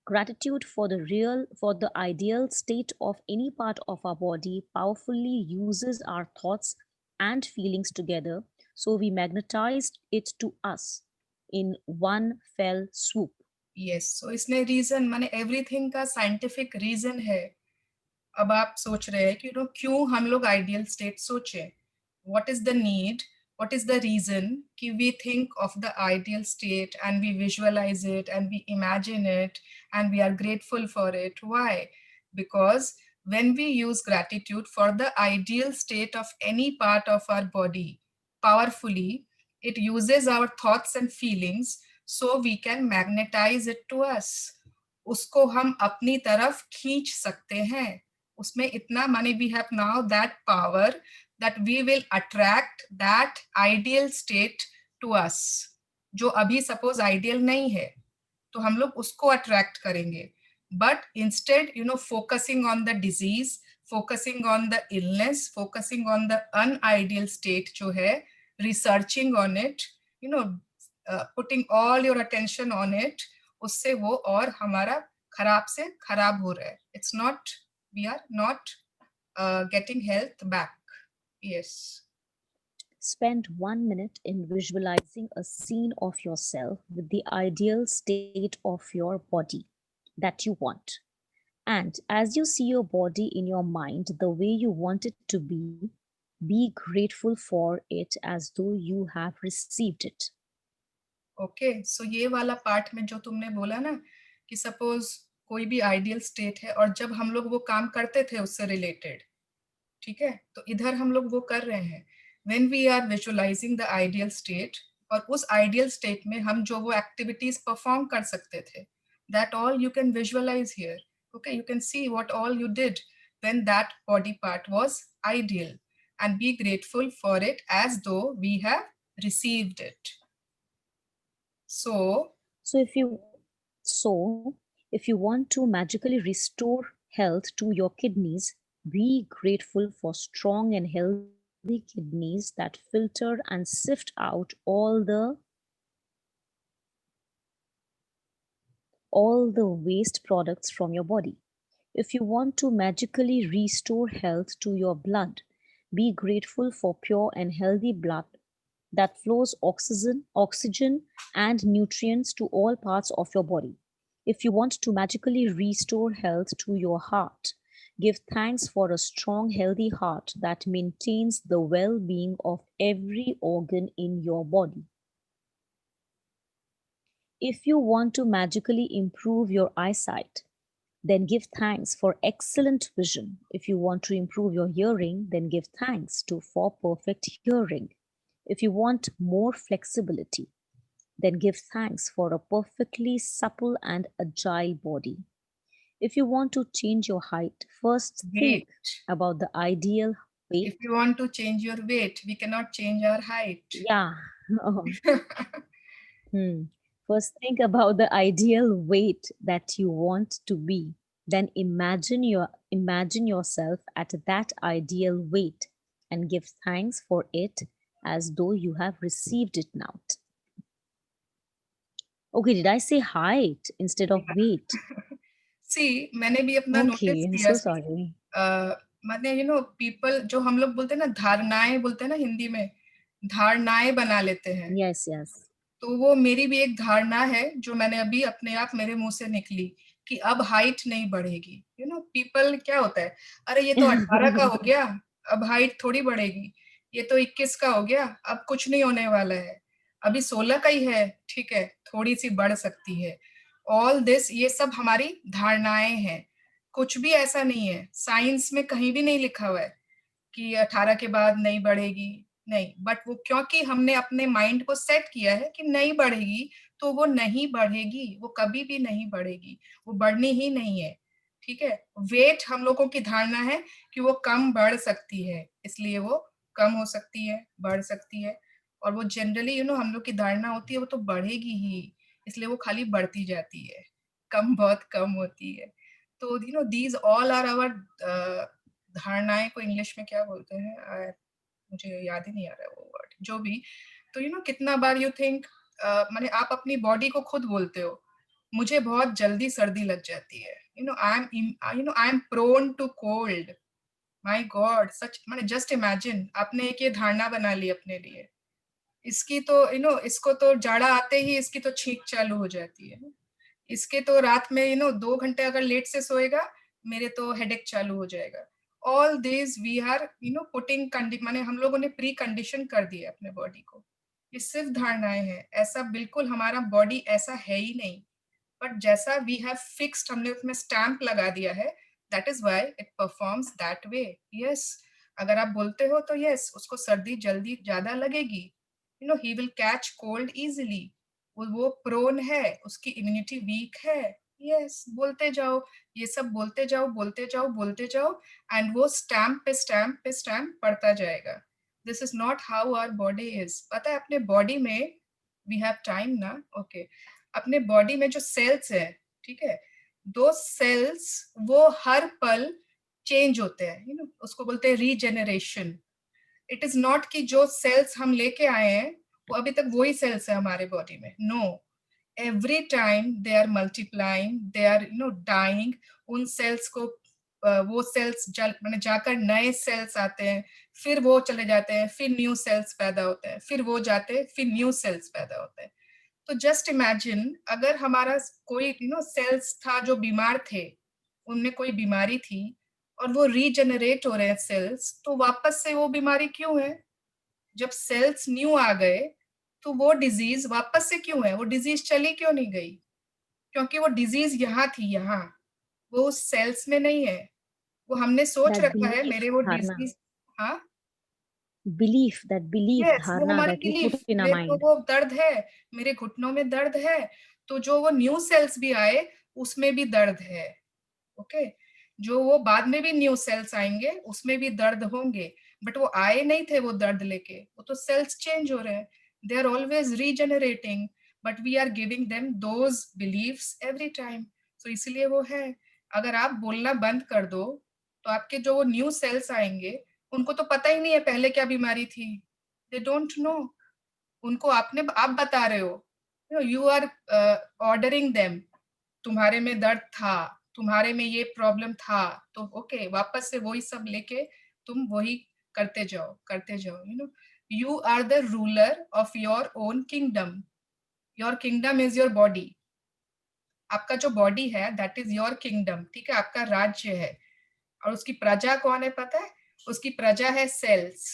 Gratitude for the ideal state of any part of our body powerfully uses our thoughts and feelings together, so we magnetize it to us in one fell swoop. Yes, so इसमें reason माने everything का scientific reason है। अब आप सोच रहे हैं कि क्यों हम लोग आइडियल स्टेट सोचे, what is the need, what is the reason कि we think of the ideal state and we visualize it and we imagine it and we are grateful for it. Why? Because when we use gratitude for the ideal state of any part of our body powerfully, it uses our thoughts and feelings, so we can magnetize it to us. उसको हम अपनी तरफ खींच सकते हैं। उसमें इतना माने we have now that power that we will attract that ideal state to us, जो अभी suppose ideal नहीं है, तो हम लोग उसको attract करेंगे। But instead, focusing on the disease, focusing on the illness, focusing on the unideal state जो है, researching on it, putting all your attention on it, उससे वो और हमारा खराब से खराब हो रहा है। It's not, we are not getting health back. Yes. Spend 1 minute in visualizing a scene of yourself with the ideal state of your body that you want. And as you see your body in your mind the way you want it to be grateful for it as though you have received it. Okay, so ये वाला part में जो तुमने बोला ना कि suppose कोई भी आइडियल स्टेट है और जब हम लोग वो काम करते थे उससे रिलेटेड, ठीक है, तो इधर हम लोग वो कर रहे हैं when we are visualizing the ideal state, और उस आइडियल स्टेट में हम जो वो एक्टिविटीज परफॉर्म कर सकते थे, that all you can visualize here. Okay, you can see what all you did when that body part was ideal and be grateful for it as though we have received it. So if you want to magically restore health to your kidneys, be grateful for strong and healthy kidneys that filter and sift out all the waste products from your body. If you want to magically restore health to your blood, be grateful for pure and healthy blood that flows oxygen and nutrients to all parts of your body. If you want to magically restore health to your heart, give thanks for a strong, healthy heart that maintains the well-being of every organ in your body. If you want to magically improve your eyesight, then give thanks for excellent vision. If you want to improve your hearing, then give thanks for perfect hearing. If you want more flexibility, then give thanks for a perfectly supple and agile body. If you want to change your height, first think Weight. about the ideal weight. If you want to change your weight, we cannot change our height. Yeah. First, think about the ideal weight that you want to be. Then imagine yourself at that ideal weight and give thanks for it as though you have received it now. Okay, did I say height instead of weight? See, मैंने भी अपना Okay, notice I'm किया. so sorry. माने people जो हम लोग बोलते हैं ना, धारणाएं बोलते हैं ना हिंदी में, धारणाएं बना लेते हैं. Yes, yes. तो वो मेरी भी एक धारणा है जो मैंने अभी अपने आप मेरे मुंह से निकली कि अब हाइट नहीं बढ़ेगी. पीपल क्या होता है, अरे ये तो 18 का हो गया, अब हाइट थोड़ी बढ़ेगी. ये तो 21 का हो गया, अब कुछ नहीं होने वाला है. अभी 16 का ही है, ठीक है, थोड़ी सी बढ़ सकती है. ऑल दिस, ये सब हमारी धारणाएं हैं. कुछ भी ऐसा नहीं है, साइंस में कहीं भी नहीं लिखा हुआ है कि 18 के बाद नहीं बढ़ेगी. नहीं, बट वो क्योंकि हमने अपने माइंड को सेट किया है कि नहीं बढ़ेगी, तो वो नहीं बढ़ेगी, वो कभी भी नहीं बढ़ेगी, वो बढ़नी ही नहीं है. ठीक है. वेट हम लोगों की धारणा है कि वो कम बढ़ सकती है, इसलिए वो कम हो सकती है, बढ़ सकती है. और वो जनरली हम लोग की धारणा होती है वो तो बढ़ेगी ही, इसलिए वो खाली बढ़ती जाती है, कम बहुत कम होती है. तो दीज ऑल आर आवर धारणाएं को इंग्लिश में क्या बोलते हैं, मुझे याद ही नहीं आ रहा है वो वर्ड, जो भी. तो कितना बार यू थिंक, माने आप अपनी बॉडी को खुद बोलते हो, मुझे बहुत जल्दी सर्दी लग जाती है, I am prone to cold. My god, सच, माने जस्ट इमेजिन, आपने एक ये धारणा बना ली अपने लिए. इसकी तो इसको तो जाड़ा आते ही इसकी तो छींक चालू हो जाती है. इसके तो रात में 2 घंटे अगर लेट से सोएगा, मेरे तो हेडेक चालू हो जाएगा. All this we are putting माने हम लोगों ने प्री कंडीशन कर दिया अपने बॉडी को. ये सिर्फ धारणाएं हैं, ऐसा बिल्कुल हमारा बॉडी ऐसा है ही नहीं. बट जैसा वी हैव फिक्स्ड, हमने उसमें स्टैंप लगा दिया है, that is why it performs that way. Yes, अगर आप बोलते हो तो यस, उसको सर्दी जल्दी ज्यादा लगेगी. He will catch cold easily. वो प्रोन है, उसकी इम्यूनिटी वीक है. यस, बोलते जाओ, ये सब बोलते जाओ, बोलते जाओ, बोलते जाओ, एंड वो स्टैम्प पे स्टैम्प पे स्टैम्प पड़ता जाएगा. This is not how our body is. पता है, अपने बॉडी में वी हैव टाइम ना, ओके, अपने बॉडी में जो सेल्स है, ठीक है, दो सेल्स वो हर पल चेंज होते हैं, उसको बोलते हैं रीजेनरेशन. इट इज नॉट कि जो सेल्स हम लेके आए हैं वो अभी तक वही सेल्स है हमारे बॉडी में. No, every time they are multiplying, they are dying. उन सेल्स को वो सेल्स मैंने जाकर नए सेल्स आते हैं, फिर वो चले जाते हैं, फिर न्यू सेल्स पैदा होते हैं, फिर वो जाते हैं, फिर न्यू सेल्स पैदा होते हैं. तो जस्ट इमेजिन, अगर हमारा कोई सेल्स था जो बीमार थे, उनमें कोई बीमारी थी और वो रीजेनरेट हो रहे हैं सेल्स, तो वापस से वो बीमारी क्यों है? जब सेल्स न्यू आ गए तो वो डिजीज वापस से क्यों है? वो डिजीज चली क्यों नहीं गई? क्योंकि वो डिजीज यहाँ थी, यहाँ, वो उस सेल्स में नहीं है. वो हमने सोच That रखा है belief, मेरे वो dharna. डिजीज. हाँ, Belief, that belief, यस, वो dharna हमारी that we belief. put in our मेरे को mind. वो दर्द है, मेरे घुटनों में दर्द है, तो जो वो न्यू सेल्स भी आए उसमें भी दर्द है. ओके, जो वो बाद में भी न्यू सेल्स आएंगे उसमें भी दर्द होंगे, बट वो आए नहीं थे वो दर्द लेके, वो तो सेल्स चेंज हो रहे हैं. They are always regenerating, but we are giving them those believes every time. तो इसलिए वो है. अगर आप बोलना बंद कर दो तो आपके जो वो न्यू सेल्स आएंगे, उनको तो पता ही नहीं है पहले क्या बीमारी थी. They don't know. उनको आप बता रहे हो, यू आर ऑर्डरिंग देम, तुम्हारे में दर्द था, तुम्हारे में ये प्रॉब्लम था, तो ओके, वापस से वही सब लेके तुम वही करते जाओ, करते जाओ. You are the ruler of your own kingdom. Your kingdom is your body. आपका जो बॉडी है दैट इज योर किंगडम. ठीक है, आपका राज्य है. और उसकी प्रजा कौन है पता है? उसकी प्रजा है cells.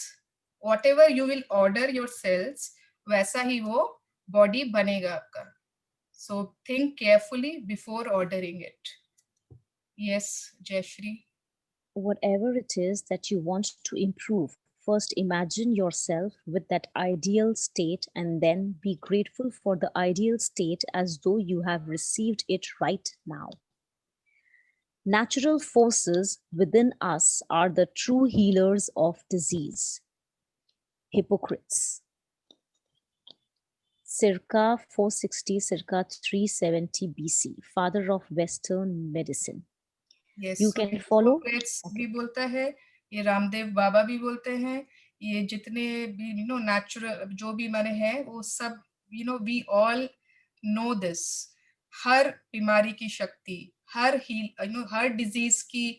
Whatever you will order your cells, वैसा ही वो बॉडी बनेगा आपका. So think carefully before ordering it. Yes, Jayashri. Whatever it is that you want to improve, first imagine yourself with that ideal state and then be grateful for the ideal state as though you have received it right now. Natural forces within us are the true healers of disease. Hippocrates. Circa 460, circa 370 BC, father of Western medicine. Yes, You so can follow. Hippocrates Okay. भी बोलता है, ये रामदेव बाबा भी बोलते हैं, ये जितने भी नेचुरल जो भी माने हैं वो सब वी ऑल नो दिस. हर बीमारी की शक्ति, हर हर डिजीज की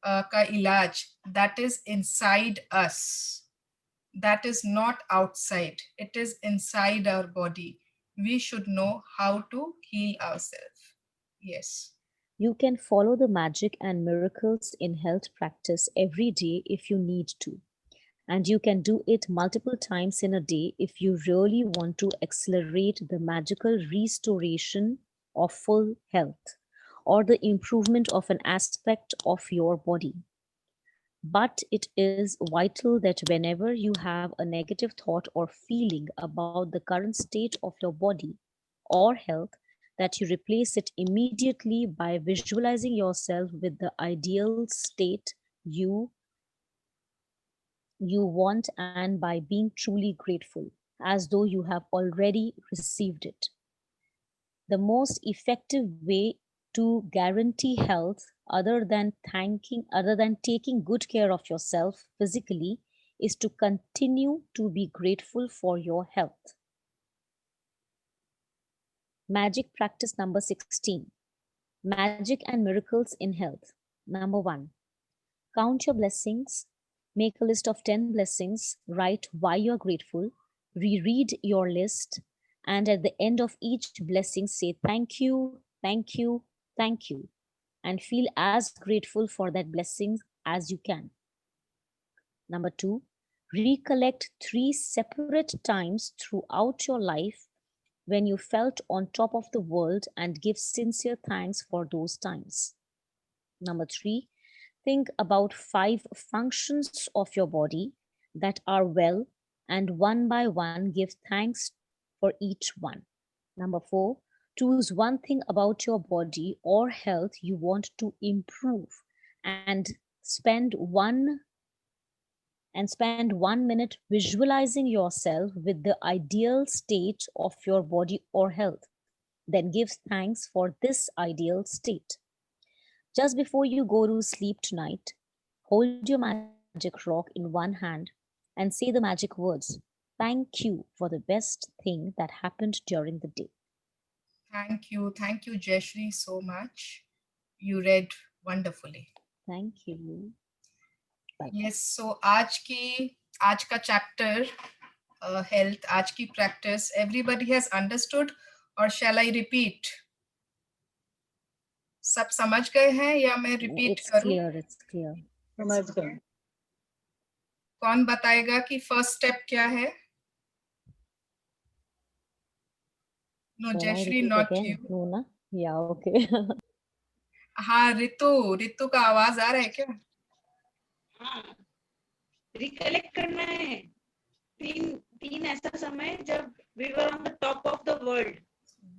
का इलाज that is inside us, that is not outside, it is inside our body. We should know how to heal ourselves. Yes. You can follow the magic and miracles in health practice every day if you need to. And you can do it multiple times in a day if you really want to accelerate the magical restoration of full health or the improvement of an aspect of your body. But it is vital that whenever you have a negative thought or feeling about the current state of your body or health, that you replace it immediately by visualizing yourself with the ideal state you want and by being truly grateful, as though you have already received it. The most effective way to guarantee health other than taking good care of yourself physically is to continue to be grateful for your health. Magic practice number 16. Magic and miracles in health. Number 1. Count your blessings. Make a list of 10 blessings. Write why you're grateful. Reread your list. And at the end of each blessing, say thank you, thank you, thank you. And feel as grateful for that blessing as you can. Number 2. Recollect 3 separate times throughout your life when you felt on top of the world and give sincere thanks for those times. Number 3, think about 5 functions of your body that are well and one by one give thanks for each one. Number 4, choose one thing about your body or health you want to improve and spend 1 minute visualizing yourself with the ideal state of your body or health. Then give thanks for this ideal state. Just before you go to sleep tonight, hold your magic rock in one hand and say the magic words, "Thank you for the best thing that happened during the day." Thank you, Jayashri, so much. You read wonderfully. Thank you. Bye. Yes, so आज का chapter health, आज की practice, everybody has understood or shall I repeat? सब समझ गए हैं या मैं repeat करूं? It's clear. समझ गए. कौन बताएगा कि first step क्या है? No, Shall I Jayashri, repeat not again? you. No, na? Yeah, okay. हाँ, रितु का आवाज आ रहा है क्या? हाँ, रिकलेक्ट करना है. तीन ऐसा समय जब we were on the top of the world.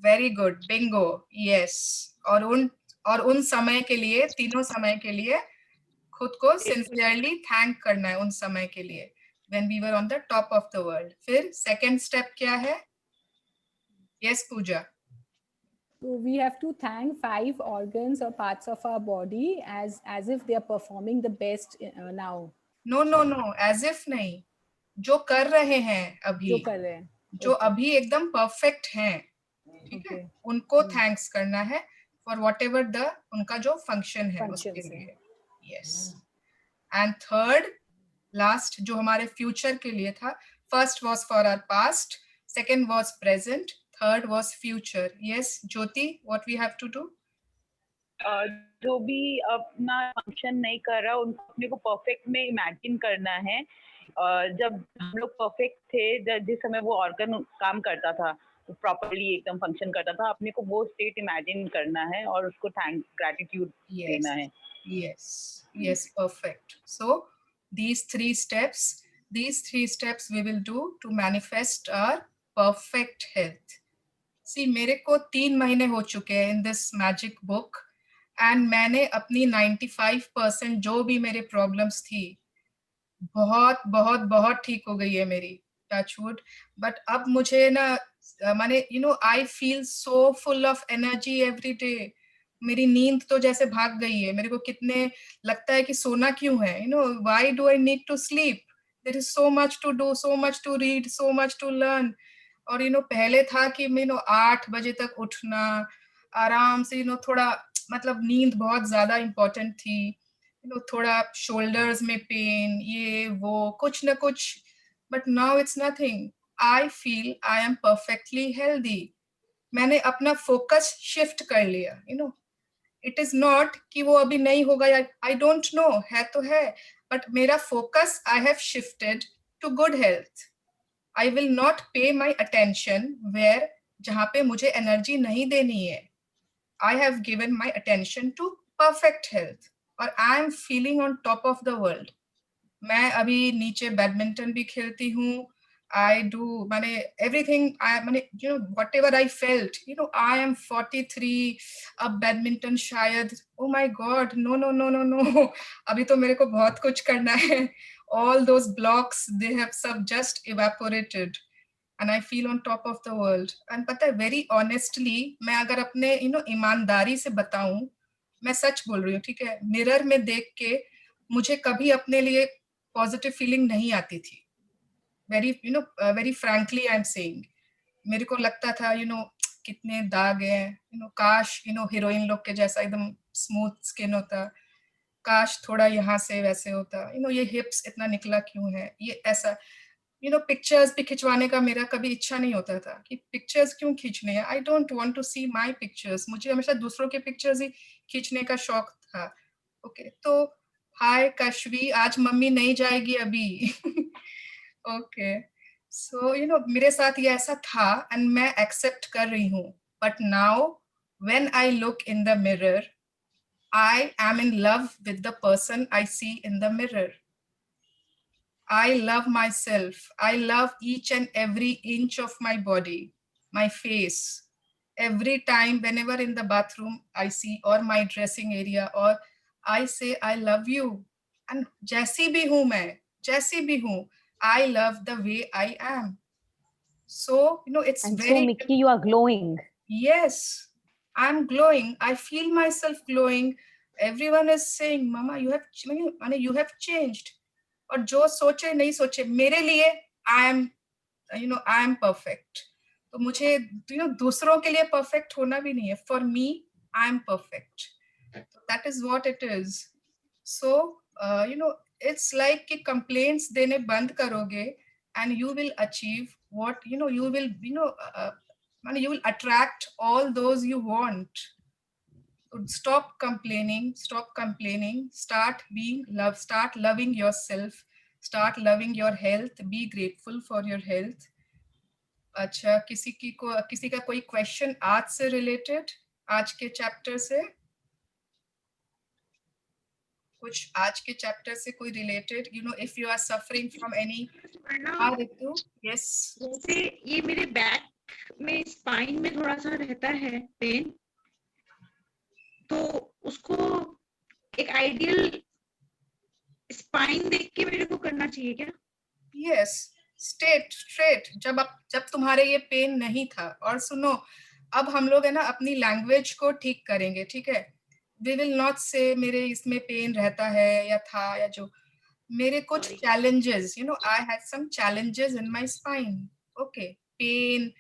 Very good, bingo, yes. और उन समय के लिए, तीनों समय के लिए खुद को sincerely thank करना है उन समय के लिए. When we were on the top of the world. फिर second step क्या है? Yes, Pooja. So we have to thank 5 organs or parts of our body as if they are performing the best now. No, as if नहीं. जो कर रहे हैं अभी. जो कर रहे हैं. जो अभी एकदम perfect हैं. ठीक है? उनको thanks करना है for whatever उनका जो function है उसके लिए. Yes. And third, last जो हमारे future के लिए था, first was for our past, second was present, third was future. Yes, Jyoti, what we have to do? जो भी अपना फंक्शन नहीं कर रहा उनको अपने को परफेक्ट में इमेजिन करना है जब हम लोग परफेक्ट थे, जिस समय वो ऑर्गन काम करता था, प्रॉपरली एकदम फंक्शन करता था, अपने को वो स्टेट इमेजिन करना है और उसको ग्रैटिट्यूड देना है. Yes, perfect. So these three steps we will do to manifest our perfect health. See, मेरे को 3 महीने हो चुके हैं in this magic book and मैंने अपनी 95% जो भी मेरे problems थी, बहुत बहुत बहुत ठीक हो गई है मेरी, टच वुड. बट अब मुझे ना माने I feel so full of energy every day. मेरी नींद तो जैसे भाग गई है. मेरे को कितने लगता है कि सोना क्यों है, why do I need to sleep. There is so much to do, so much to read, so much to learn. और पहले था कि 8 बजे तक उठना आराम से, थोड़ा मतलब नींद बहुत ज्यादा इम्पोर्टेंट थी. थोड़ा शोल्डर्स में पेन, ये वो कुछ ना कुछ. But now it's nothing. I feel I am perfectly healthy. मैंने अपना फोकस शिफ्ट कर लिया. इट इज नॉट कि वो अभी नहीं होगा, आई डोंट नो, है तो है. बट मेरा focus I have shifted to good health. I will not pay my attention where, जहां पे मुझे एनर्जी नहीं देनी है. I have given my attention to perfect health और I am feeling on top of the world. मैं अभी नीचे बैडमिंटन भी खेलती हूँ. आई डू माने एवरीथिंग. आई माने whatever I felt, I am 43. अब बैडमिंटन शायद, oh my god, no no no no no, अभी तो मेरे को बहुत कुछ करना है. All those blocks, they have सब just evaporated and I feel on top of the world. And पता है, very honestly, मैं अगर अपने ईमानदारी से बताऊं, मैं सच बोल रही हूँ, ठीक है. मिरर में देख के मुझे कभी अपने लिए पॉजिटिव फीलिंग नहीं आती थी. Very frankly I am saying. मेरे को लगता था कितने दाग हैं, काश हीरोइन लोग के जैसा एकदम स्मूथ स्किन होता. काश थोड़ा यहाँ से वैसे होता. ये हिप्स इतना निकला क्यों है, ये ऐसा. पिक्चर्स भी खिंचवाने का मेरा कभी इच्छा नहीं होता था कि पिक्चर्स क्यों खींचने हैं. I don't want to see my pictures. मुझे हमेशा दूसरों के पिक्चर्स ही खींचने का शौक था. ओके, तो हाय कश्वी, आज मम्मी नहीं जाएगी अभी. ओके, सो मेरे साथ ये ऐसा था एंड मैं एक्सेप्ट कर रही हूँ. But now when I look in the mirror, I am in love with the person I see in the mirror. I love myself. I love each and every inch of my body, my face. Every time, whenever in the bathroom I see, or my dressing area, or I say, I love you. And जैसी भी हूँ मैं, जैसी भी हूँ, I love the way I am. So, it's And very... so, Mickey, you are glowing. Yes, I'm glowing. I feel myself glowing. Everyone is saying, Mama, you have changed. और जो सोचे नहीं सोचे, मेरे लिए आई एम परफेक्ट. तो मुझे दूसरों के लिए परफेक्ट होना भी नहीं है. For me, I am perfect. That is what it is. So it's like कि कंप्लेंट्स देने बंद करोगे and you will achieve what you will you will attract all those you want. Stop complaining, start being love, start loving yourself, start loving your health, be grateful for your health. अच्छा, किसी का कोई question आज से related, आज के chapter से कुछ, आज के चैप्टर से कोई related, if you are suffering from any... yes, जैसे ये मेरे बैक में, स्पाइन में थोड़ा सा रहता है पेन, तो उसको एक आइडियल स्पाइन देख के मेरे को करना चाहिए क्या? Yes, straight. जब तुम्हारे ये पेन नहीं था. और सुनो, अब हम लोग है ना अपनी लैंग्वेज को ठीक करेंगे, ठीक है. वी विल नॉट से मेरे इसमें पेन रहता है या था या जो. मेरे कुछ challenges, I had some challenges in my spine. Okay, pain,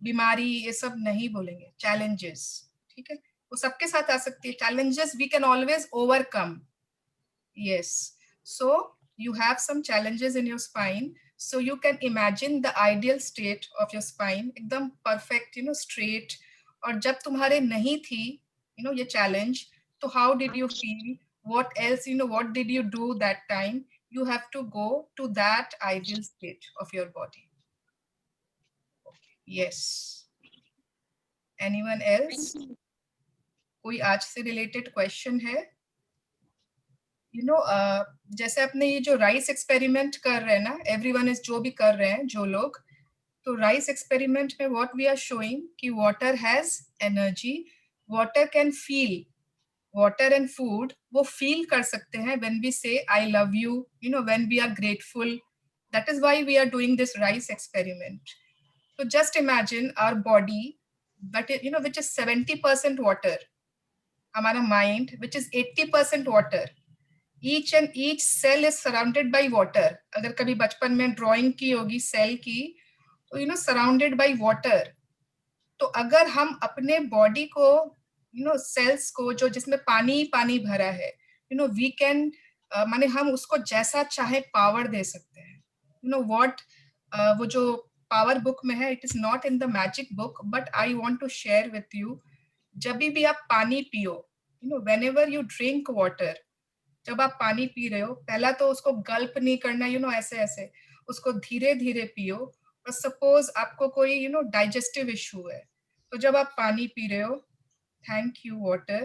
बीमारी, ये सब नहीं बोलेंगे, चैलेंजेस, ठीक है. वो सबके साथ आ सकती है. challenges we can always overcome. Yes, so you have some challenges in your spine, so you can imagine the ideal state of your spine, एकदम perfect, straight. और जब तुम्हारे नहीं थी ये challenge, तो how did you feel, what else, what did you do that time? you have to go to that ideal state of your body. Okay. Yes. Anyone else? कोई आज से related question है? You know, जैसे अपने ये जो rice experiment कर रहे हैं ना, everyone is जो भी कर रहे हैं, जो लोग, तो राइस एक्सपेरिमेंट में what we are showing कि water has energy, water can feel, water and food वो feel कर सकते हैं when we say I love you, you know, when we are grateful. That is why we are doing this rice experiment. So just imagine our body, but you know, which is 70% water, हमारा mind, which is 80% water. Each and each cell is surrounded by water. अगर कभी बचपन में drawing की होगी cell की, तो you know, surrounded by water. तो अगर हम अपने बॉडी को, you know, सेल्स को जो जिसमें पानी पानी भरा है, you know, we can, माने हम उसको जैसा चाहे पावर दे सकते हैं. You know what, वो जो पावर बुक में है, it is not in the magic book, but I want to share with you. जब भी आप पानी पियो, you know, whenever you drink water, जब आप पानी पी रहे हो, पहला तो उसको गल्प नहीं करना, you know, ऐसे ऐसे, उसको धीरे धीरे पियो. और सपोज आपको कोई, you know, डाइजेस्टिव इशू है, तो जब आप पानी पी रहे हो, thank you water,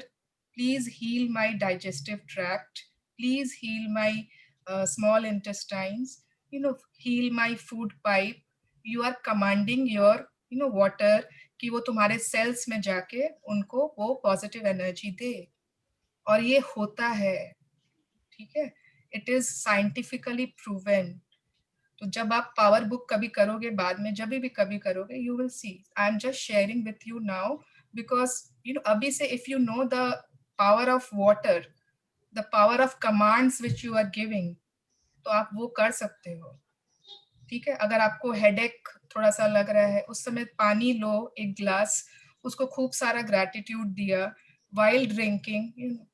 please heal my digestive tract, please heal my small intestines, you know, heal my food pipe. You are commanding your, you know, water कि वो तुम्हारे सेल्स में जाके उनको वो पॉजिटिव एनर्जी दे. और ये होता है, ठीक है, इट इज साइंटिफिकली प्रूवन. तो जब आप पावर बुक कभी करोगे, बाद में जब भी कभी करोगे, you will see. I am just sharing with you now because you know अभी से if you know the power of water, the power of commands which you are giving, तो आप वो कर सकते हो. ठीक है, अगर आपको हेडेक थोड़ा सा लग रहा है, उस समय पानी लो एक ग्लास, उसको खूब सारा ग्रैटिट्यूड दिया while drinking, you know,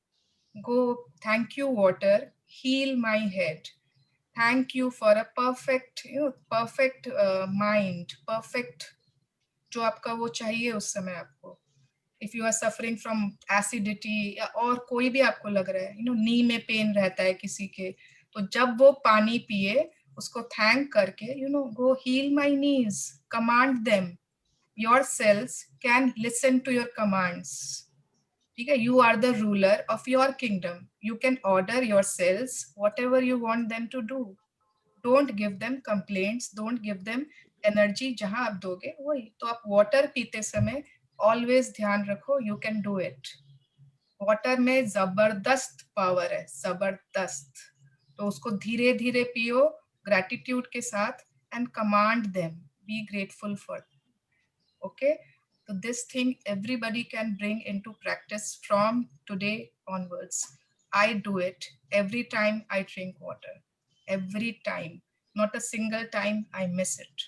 go, thank you water, heal my head, thank you for a perfect, you know, perfect mind, perfect जो आपका वो चाहिए उस समय आपको. If you are suffering from acidity या और कोई भी आपको लग रहा है, you know, नी में पेन रहता है किसी के, तो जब वो पानी पिए, उसको थैंक करके, you know, go heal my knees, command them. Your cells can listen to your commands. ठीक है, you are the ruler of your kingdom. You can order your cells whatever you want them to do. Don't give them complaints. Don't give them energy. जहां आप दोगे वही. तो आप water पीते समय always ध्यान रखो, you can do it. Water में जबरदस्त power है, जबरदस्त. तो उसको धीरे धीरे पियो, gratitude के साथ, and command them. Be grateful for. Okay. So this thing everybody can bring into practice from today onwards. I do it every time I drink water. Every time. Not a single time I miss it.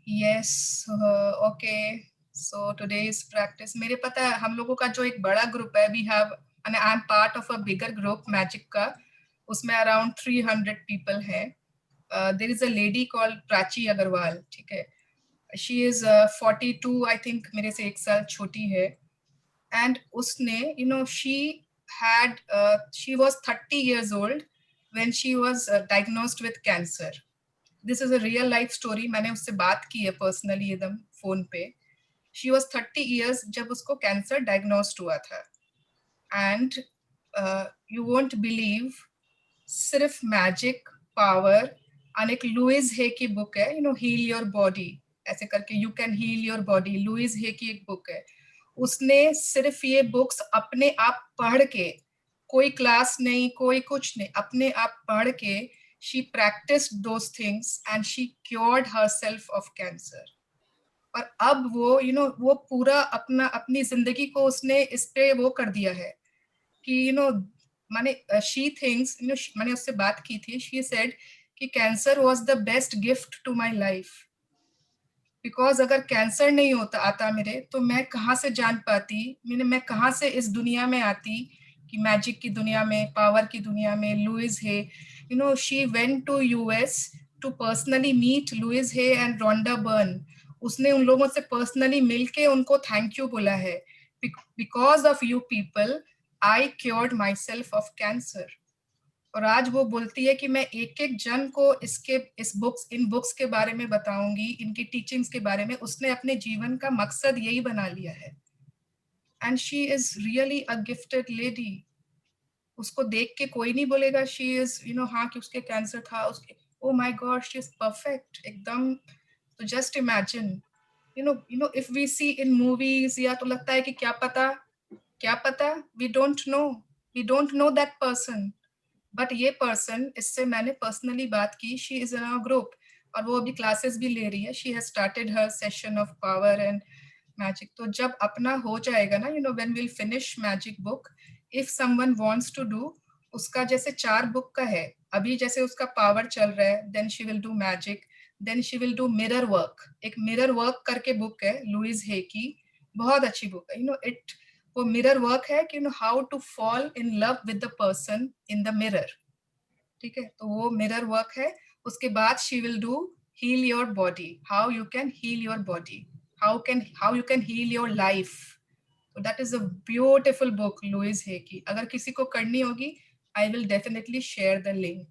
Yes. Okay. So today's practice. मेरे पता है हम लोगों का जो एक बड़ा group है, we have, and I am part of a bigger group, Magic का, उसमें around 300 people हैं. There is a lady called Prachi Agarwal, ठीक है, she is 42, I think मेरे से 1 साल छोटी है, and उसने, you know, she was 30 years old when she was diagnosed with cancer. This is a real life story. मैंने उससे बात की है personally एकदम phone पे. She was 30 years जब उसको cancer diagnosed हुआ था, and you won't believe, सिर्फ magic power, एक लुइस हे की बुक है, you know, heal your body, ऐसे करके, you can heal your body, Louise Hay की एक बुक है. उसने सिर्फ ये बुक्स अपने आप पढ़ के, कोई क्लास नहीं, कोई कुछ नहीं, अपने आप पढ़ के, she practised those things and she cured herself of cancer. और अब वो, यू नो, वो पूरा अपनी जिंदगी को उसने इस पे वो कर दिया है कि, यू नो, माने शी थिंक्स, यू नो, मैंने उससे बात की थी, शी सेड कि cancer was the best gift to my life. Because अगर कैंसर नहीं होता आता मेरे, तो मैं कहाँ से जान पाती, मैं कहाँ से इस दुनिया में आती कि मैजिक की दुनिया में, पावर की दुनिया में. Louise Hay, you know, she went to US to personally meet Louise Hay and Rhonda Byrne. उसने उन लोगों से पर्सनली मिलके उनको थैंक यू बोला है. Because of you people I cured myself of cancer. और आज वो बोलती है कि मैं एक एक जन को इन बुक्स के बारे में बताऊंगी, इनकी टीचिंग्स के बारे में. उसने अपने जीवन का मकसद यही बना लिया है. And she is really a gifted lady. उसको देख के कोई नहीं बोलेगा she is, हाँ कि उसके कैंसर था, उसके, oh my God, she is perfect, एकदम. तो just imagine, if we see in movies, या तो लगता है कि क्या पता, we don't know that person. But ये person, इससे मैंने personally बात की, she is in our group, और वो अभी classes भी ले रही है. She has started her session of power and magic. तो जब अपना हो जाएगा ना, when we'll finish magic book, if someone wants to do, उसका जैसे 4 book का है, अभी जैसे उसका power चल रहा है, then she will do magic, then she will do mirror work. एक mirror work करके book है, लुइस हे की, बहुत अच्छी book है. वो mirror work है कि how to fall in love with the person in the mirror. ठीक है, तो वो mirror work है. उसके बाद she will do heal your body, how you can heal your body, how you can heal your life. So that is a beautiful book, Louise Hay की. अगर किसी को करनी होगी, I will definitely share the link.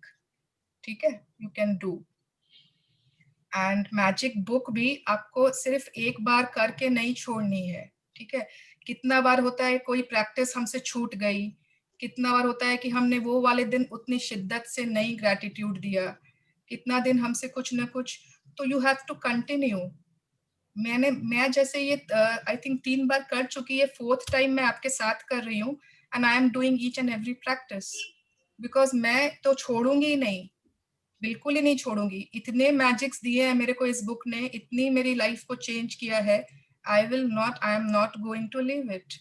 ठीक है, you can do. And magic book भी आपको सिर्फ एक बार करके नहीं छोड़नी है. ठीक है, कितना बार होता है कोई प्रैक्टिस हमसे छूट गई, कितना बार होता है कि हमने वो वाले दिन उतनी शिद्दत से नहीं ग्रैटिट्यूड दिया, कितना दिन हमसे कुछ ना कुछ. तो यू हैव टू कंटिन्यू. मैं जैसे ये आई थिंक 3 बार कर चुकी है, 4th टाइम मैं आपके साथ कर रही हूँ. And I am doing each and every practice, because मैं तो छोड़ूंगी ही नहीं, बिल्कुल ही नहीं छोड़ूंगी. इतने मैजिक्स दिए हैं मेरे को इस बुक ने, इतनी मेरी लाइफ को चेंज किया है. I am not going to leave it.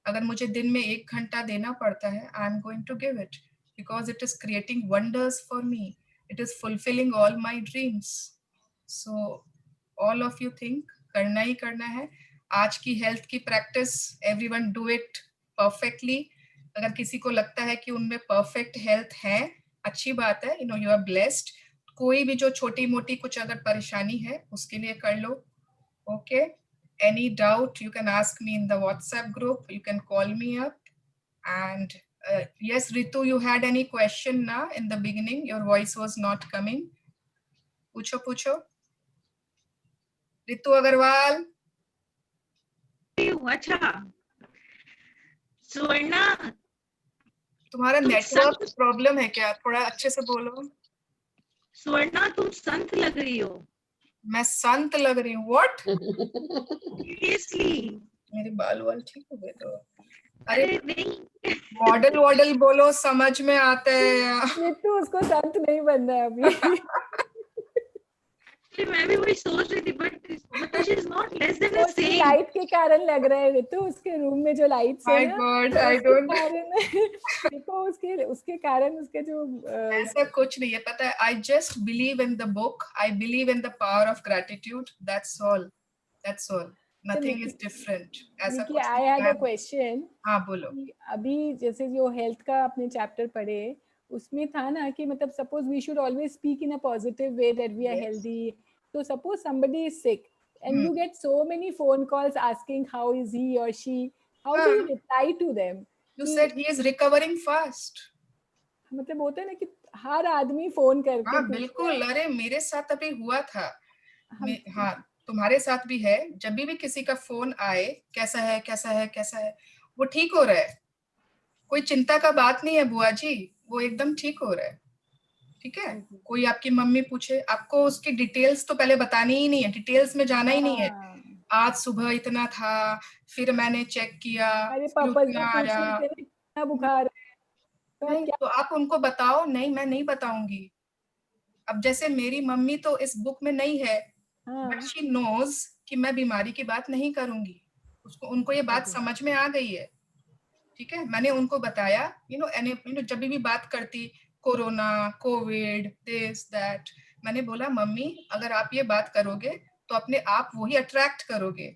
अगर मुझे दिन में 1 घंटा देना पड़ता है, I am going to give it, because it is creating wonders for me. It is fulfilling all my dreams. So all of you think करना ही करना है. आज की हेल्थ की practice, everyone do it perfectly. अगर किसी को लगता है कि उनमें परफेक्ट हेल्थ है, अच्छी बात है, यू आर ब्लेस्ड. कोई भी जो छोटी मोटी कुछ अगर परेशानी है, उसके लिए कर लो. Okay, any doubt you can ask me in the WhatsApp group, you can call me up. And yes, Ritu, you had any question na in the beginning, your voice was not coming. पूछो रितु अग्रवाल. अच्छा स्वर्णा, तुम्हारा network problem है क्या? थोड़ा अच्छे से बोलो. स्वर्णा तुम संत लग रही हो. मैं संत लग रही हूँ? व्हाट? सीरियसली? मेरे बाल ठीक हो गए तो. अरे नहीं, मॉडल बोलो, समझ में आता है. तो उसको संत नहीं बनना है अभी. मैं भी वही सोच रही थी, but she is not less than a saint. Light के कारण लग रहा है रितु, उसके रूम में जो लाइट्स है ना, God, I don't देखो उसके कारण उसके जो ऐसा कुछ नहीं है, पता है. I just believe in the book, I believe in the power of gratitude, that's all. Nothing is different. ऐसा कुछ I had a question. हाँ बोलो. अभी जैसे जो हेल्थ का आपने चैप्टर पढ़े, उसमें था ना कि मतलब suppose we should always speak in a positive way that we are healthy. So suppose somebody is sick and you get so many phone calls asking how is he or she, how do you reply to them? You said he is recovering fast. मतलब होता है ना कि हर आदमी phone करके. हाँ बिल्कुल. अरे मेरे साथ अभी हुआ था. हाँ, तुम्हारे साथ भी है. जब भी किसी का फोन आए, कैसा है, वो ठीक हो रहा है, कोई चिंता का बात नहीं है बुआ जी, वो एकदम ठीक हो रहा है. ठीक है. कोई आपकी मम्मी पूछे, आपको उसकी डिटेल्स तो पहले बतानी ही नहीं है, डिटेल्स में जाना ही नहीं है. आज सुबह इतना था, फिर मैंने चेक किया, आया, बुखार नहीं, तो आप उनको बताओ. नहीं, मैं नहीं बताऊंगी. अब जैसे मेरी मम्मी तो इस बुक में नहीं है, बट शी नोज कि मैं बीमारी की बात नहीं करूंगी. उनको ये बात समझ में आ गई है. ठीक है, मैंने उनको बताया. जब भी बात करती, कोरोना, कोविड, दिस दैट, मैंने बोला मम्मी अगर आप ये बात करोगे तो अपने आप वही अट्रैक्ट करोगे.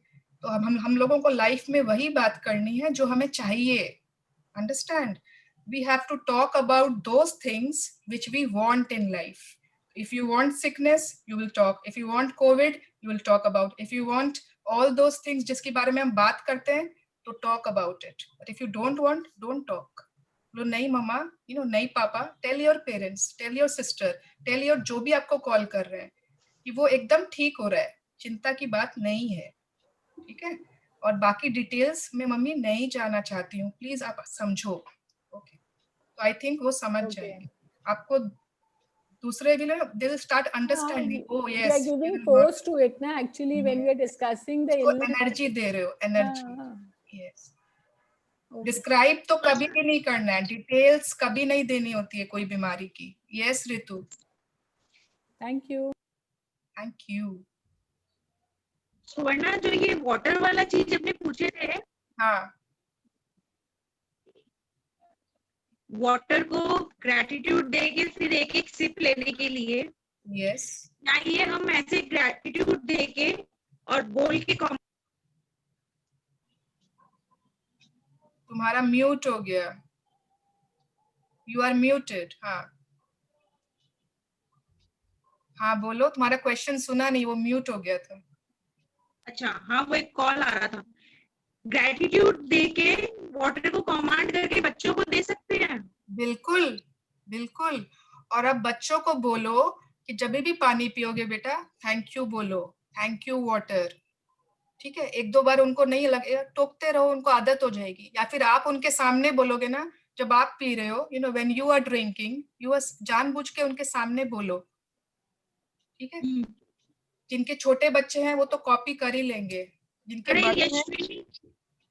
तो हम लोगों को लाइफ में वही बात करनी है जो हमें चाहिए. Understand? We have to talk about those things which we want in life. If you want sickness, you will talk. If you want COVID, you will talk about. If you want all those things जिसके बारे में हम बात करते हैं, to talk about it. But if you don't want, don't talk. बोलो नहीं मम्मा, नहीं पापा, tell your parents, tell your sister, tell your जो भी आपको कॉल कर रहे हैं कि वो एकदम ठीक हो रहा है, चिंता की बात नहीं है, ठीक है? और बाकी डिटेल्स में मम्मी नहीं जानना चाहती हूँ, प्लीज आप समझो. ओके, तो आई थिंक वो समझ जाएंगे आपको. दूसरे will start understanding. Oh We yes, are giving force to it na, actually when we are discussing the उसको illness. एनर्जी दे रहे हो, एनर्जी. हाँ, यस. okay. डिस्क्राइब तो कभी भी नहीं करना है, डिटेल्स कभी नहीं देनी होती है कोई बीमारी की. Yes Ritu. Thank you. Thank you. Suvarna, जो ये वाटर वाला चीज अपने पूछे थे, हाँ, वाटर को ग्रेटिट्यूड दे के फिर एक एक सिप लेने के लिए, यस. क्या ये हम ऐसे ग्रेटिट्यूड दे के और बोल के तुम्हारा म्यूट हो गया. You are muted. हाँ हाँ बोलो, तुम्हारा क्वेश्चन सुना नहीं, वो म्यूट हो गया था. अच्छा हाँ, वो एक कॉल आ रहा था. ग्रेटिट्यूड दे के वाटर को कमांड करके बच्चों को दे सकते हैं. बिल्कुल बिल्कुल. और अब बच्चों को बोलो कि जब भी पानी पियोगे बेटा, थैंक यू बोलो, थैंक यू वाटर. ठीक है, एक दो बार उनको नहीं लगेगा, टोकते रहो, उनको आदत हो जाएगी. या फिर आप उनके सामने बोलोगे ना, जब आप पी रहे हो, when you are drinking, you are जानबूझ के उनके सामने बोलो. ठीक है, जिनके छोटे बच्चे हैं वो तो कॉपी कर ही लेंगे. जिनके बड़े हैं,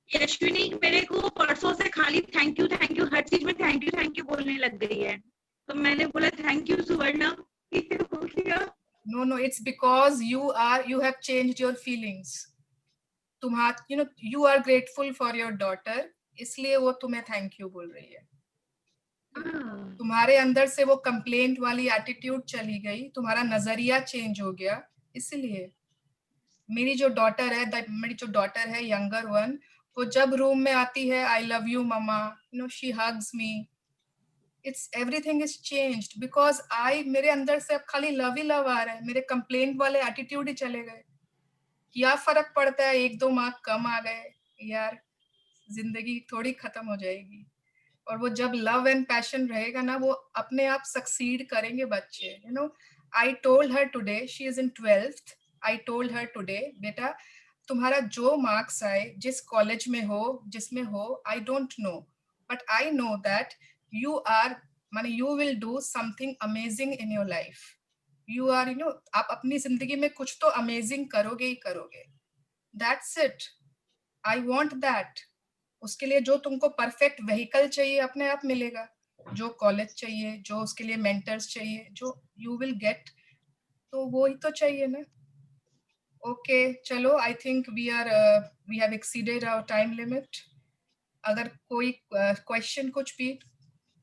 यशविनी मेरे को परसों से खाली थैंक यू हर चीज में थैंक यू बोलने लग गई है. तो मैंने बोला थैंक यू सुवर्णा, हो गया. No, it's because you have changed your feelings. तुम्हारा you are grateful for your daughter, इसलिए वो तुम्हें थैंक यू बोल रही है. तुम्हारे अंदर से वो कंप्लेंट वाली एटीट्यूड चली गई, तुम्हारा नजरिया चेंज हो गया, इसलिए. मेरी जो डॉटर है यंगर वन, वो जब रूम में आती है, आई लव यू मम्मा, she hugs me. It's everything is changed because मेरे अंदर से अब खाली लव ही लव आ रहा है, मेरे कंप्लेंट वाले एटीट्यूड ही चले गए. क्या फर्क पड़ता है, 1-2 मार्क कम आ गए यार, जिंदगी थोड़ी खत्म हो जाएगी. और वो जब लव एंड पैशन रहेगा ना, वो अपने आप सक्सीड करेंगे बच्चे. I told her today, she is in 12th. I told her today, बेटा तुम्हारा जो मार्क्स आए, जिस कॉलेज में हो, जिसमें हो, I don't know, but I know that you will do something amazing in your life. You are आप अपनी जिंदगी में कुछ तो अमेजिंग करोगे ही करोगे. That's it. I want that. उसके लिए जो तुमको परफेक्ट व्हीकल चाहिए अपने आप मिलेगा, जो कॉलेज चाहिए, जो उसके लिए मेंटर्स चाहिए, जो you will get, तो वो ही तो चाहिए ना. ओके चलो, I think we have exceeded our time limit. अगर कोई क्वेश्चन कुछ भी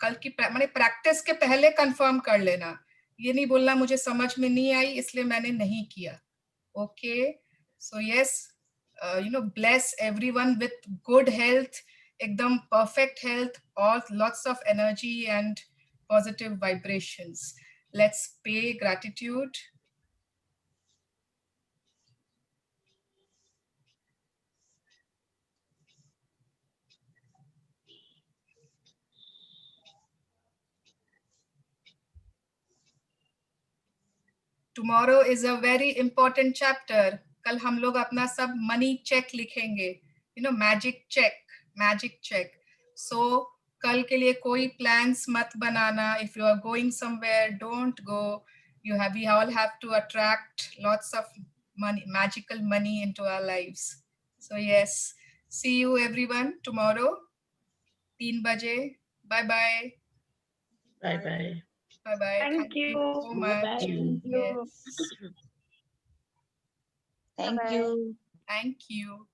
कल की मैंने प्रैक्टिस के पहले कंफर्म कर लेना, ये नहीं बोलना मुझे समझ में नहीं आई इसलिए मैंने नहीं किया. Okay, so yes, bless everyone with good health, एकदम परफेक्ट हेल्थ, और lots of energy and positive vibrations. Let's पे gratitude. Tomorrow is a very important chapter. कल हम लोग अपना सब मनी चेक लिखेंगे, मैजिक चेक. So कल के लिए कोई प्लान्स मत बनाना. If you are going somewhere, don't go. We all have to attract lots of money, magical money into our lives. So yes, see you everyone tomorrow 3 बजे. Bye bye. Bye bye. Bye bye. Thank you. So much. Thank you. Yes. Thank you. Thank you.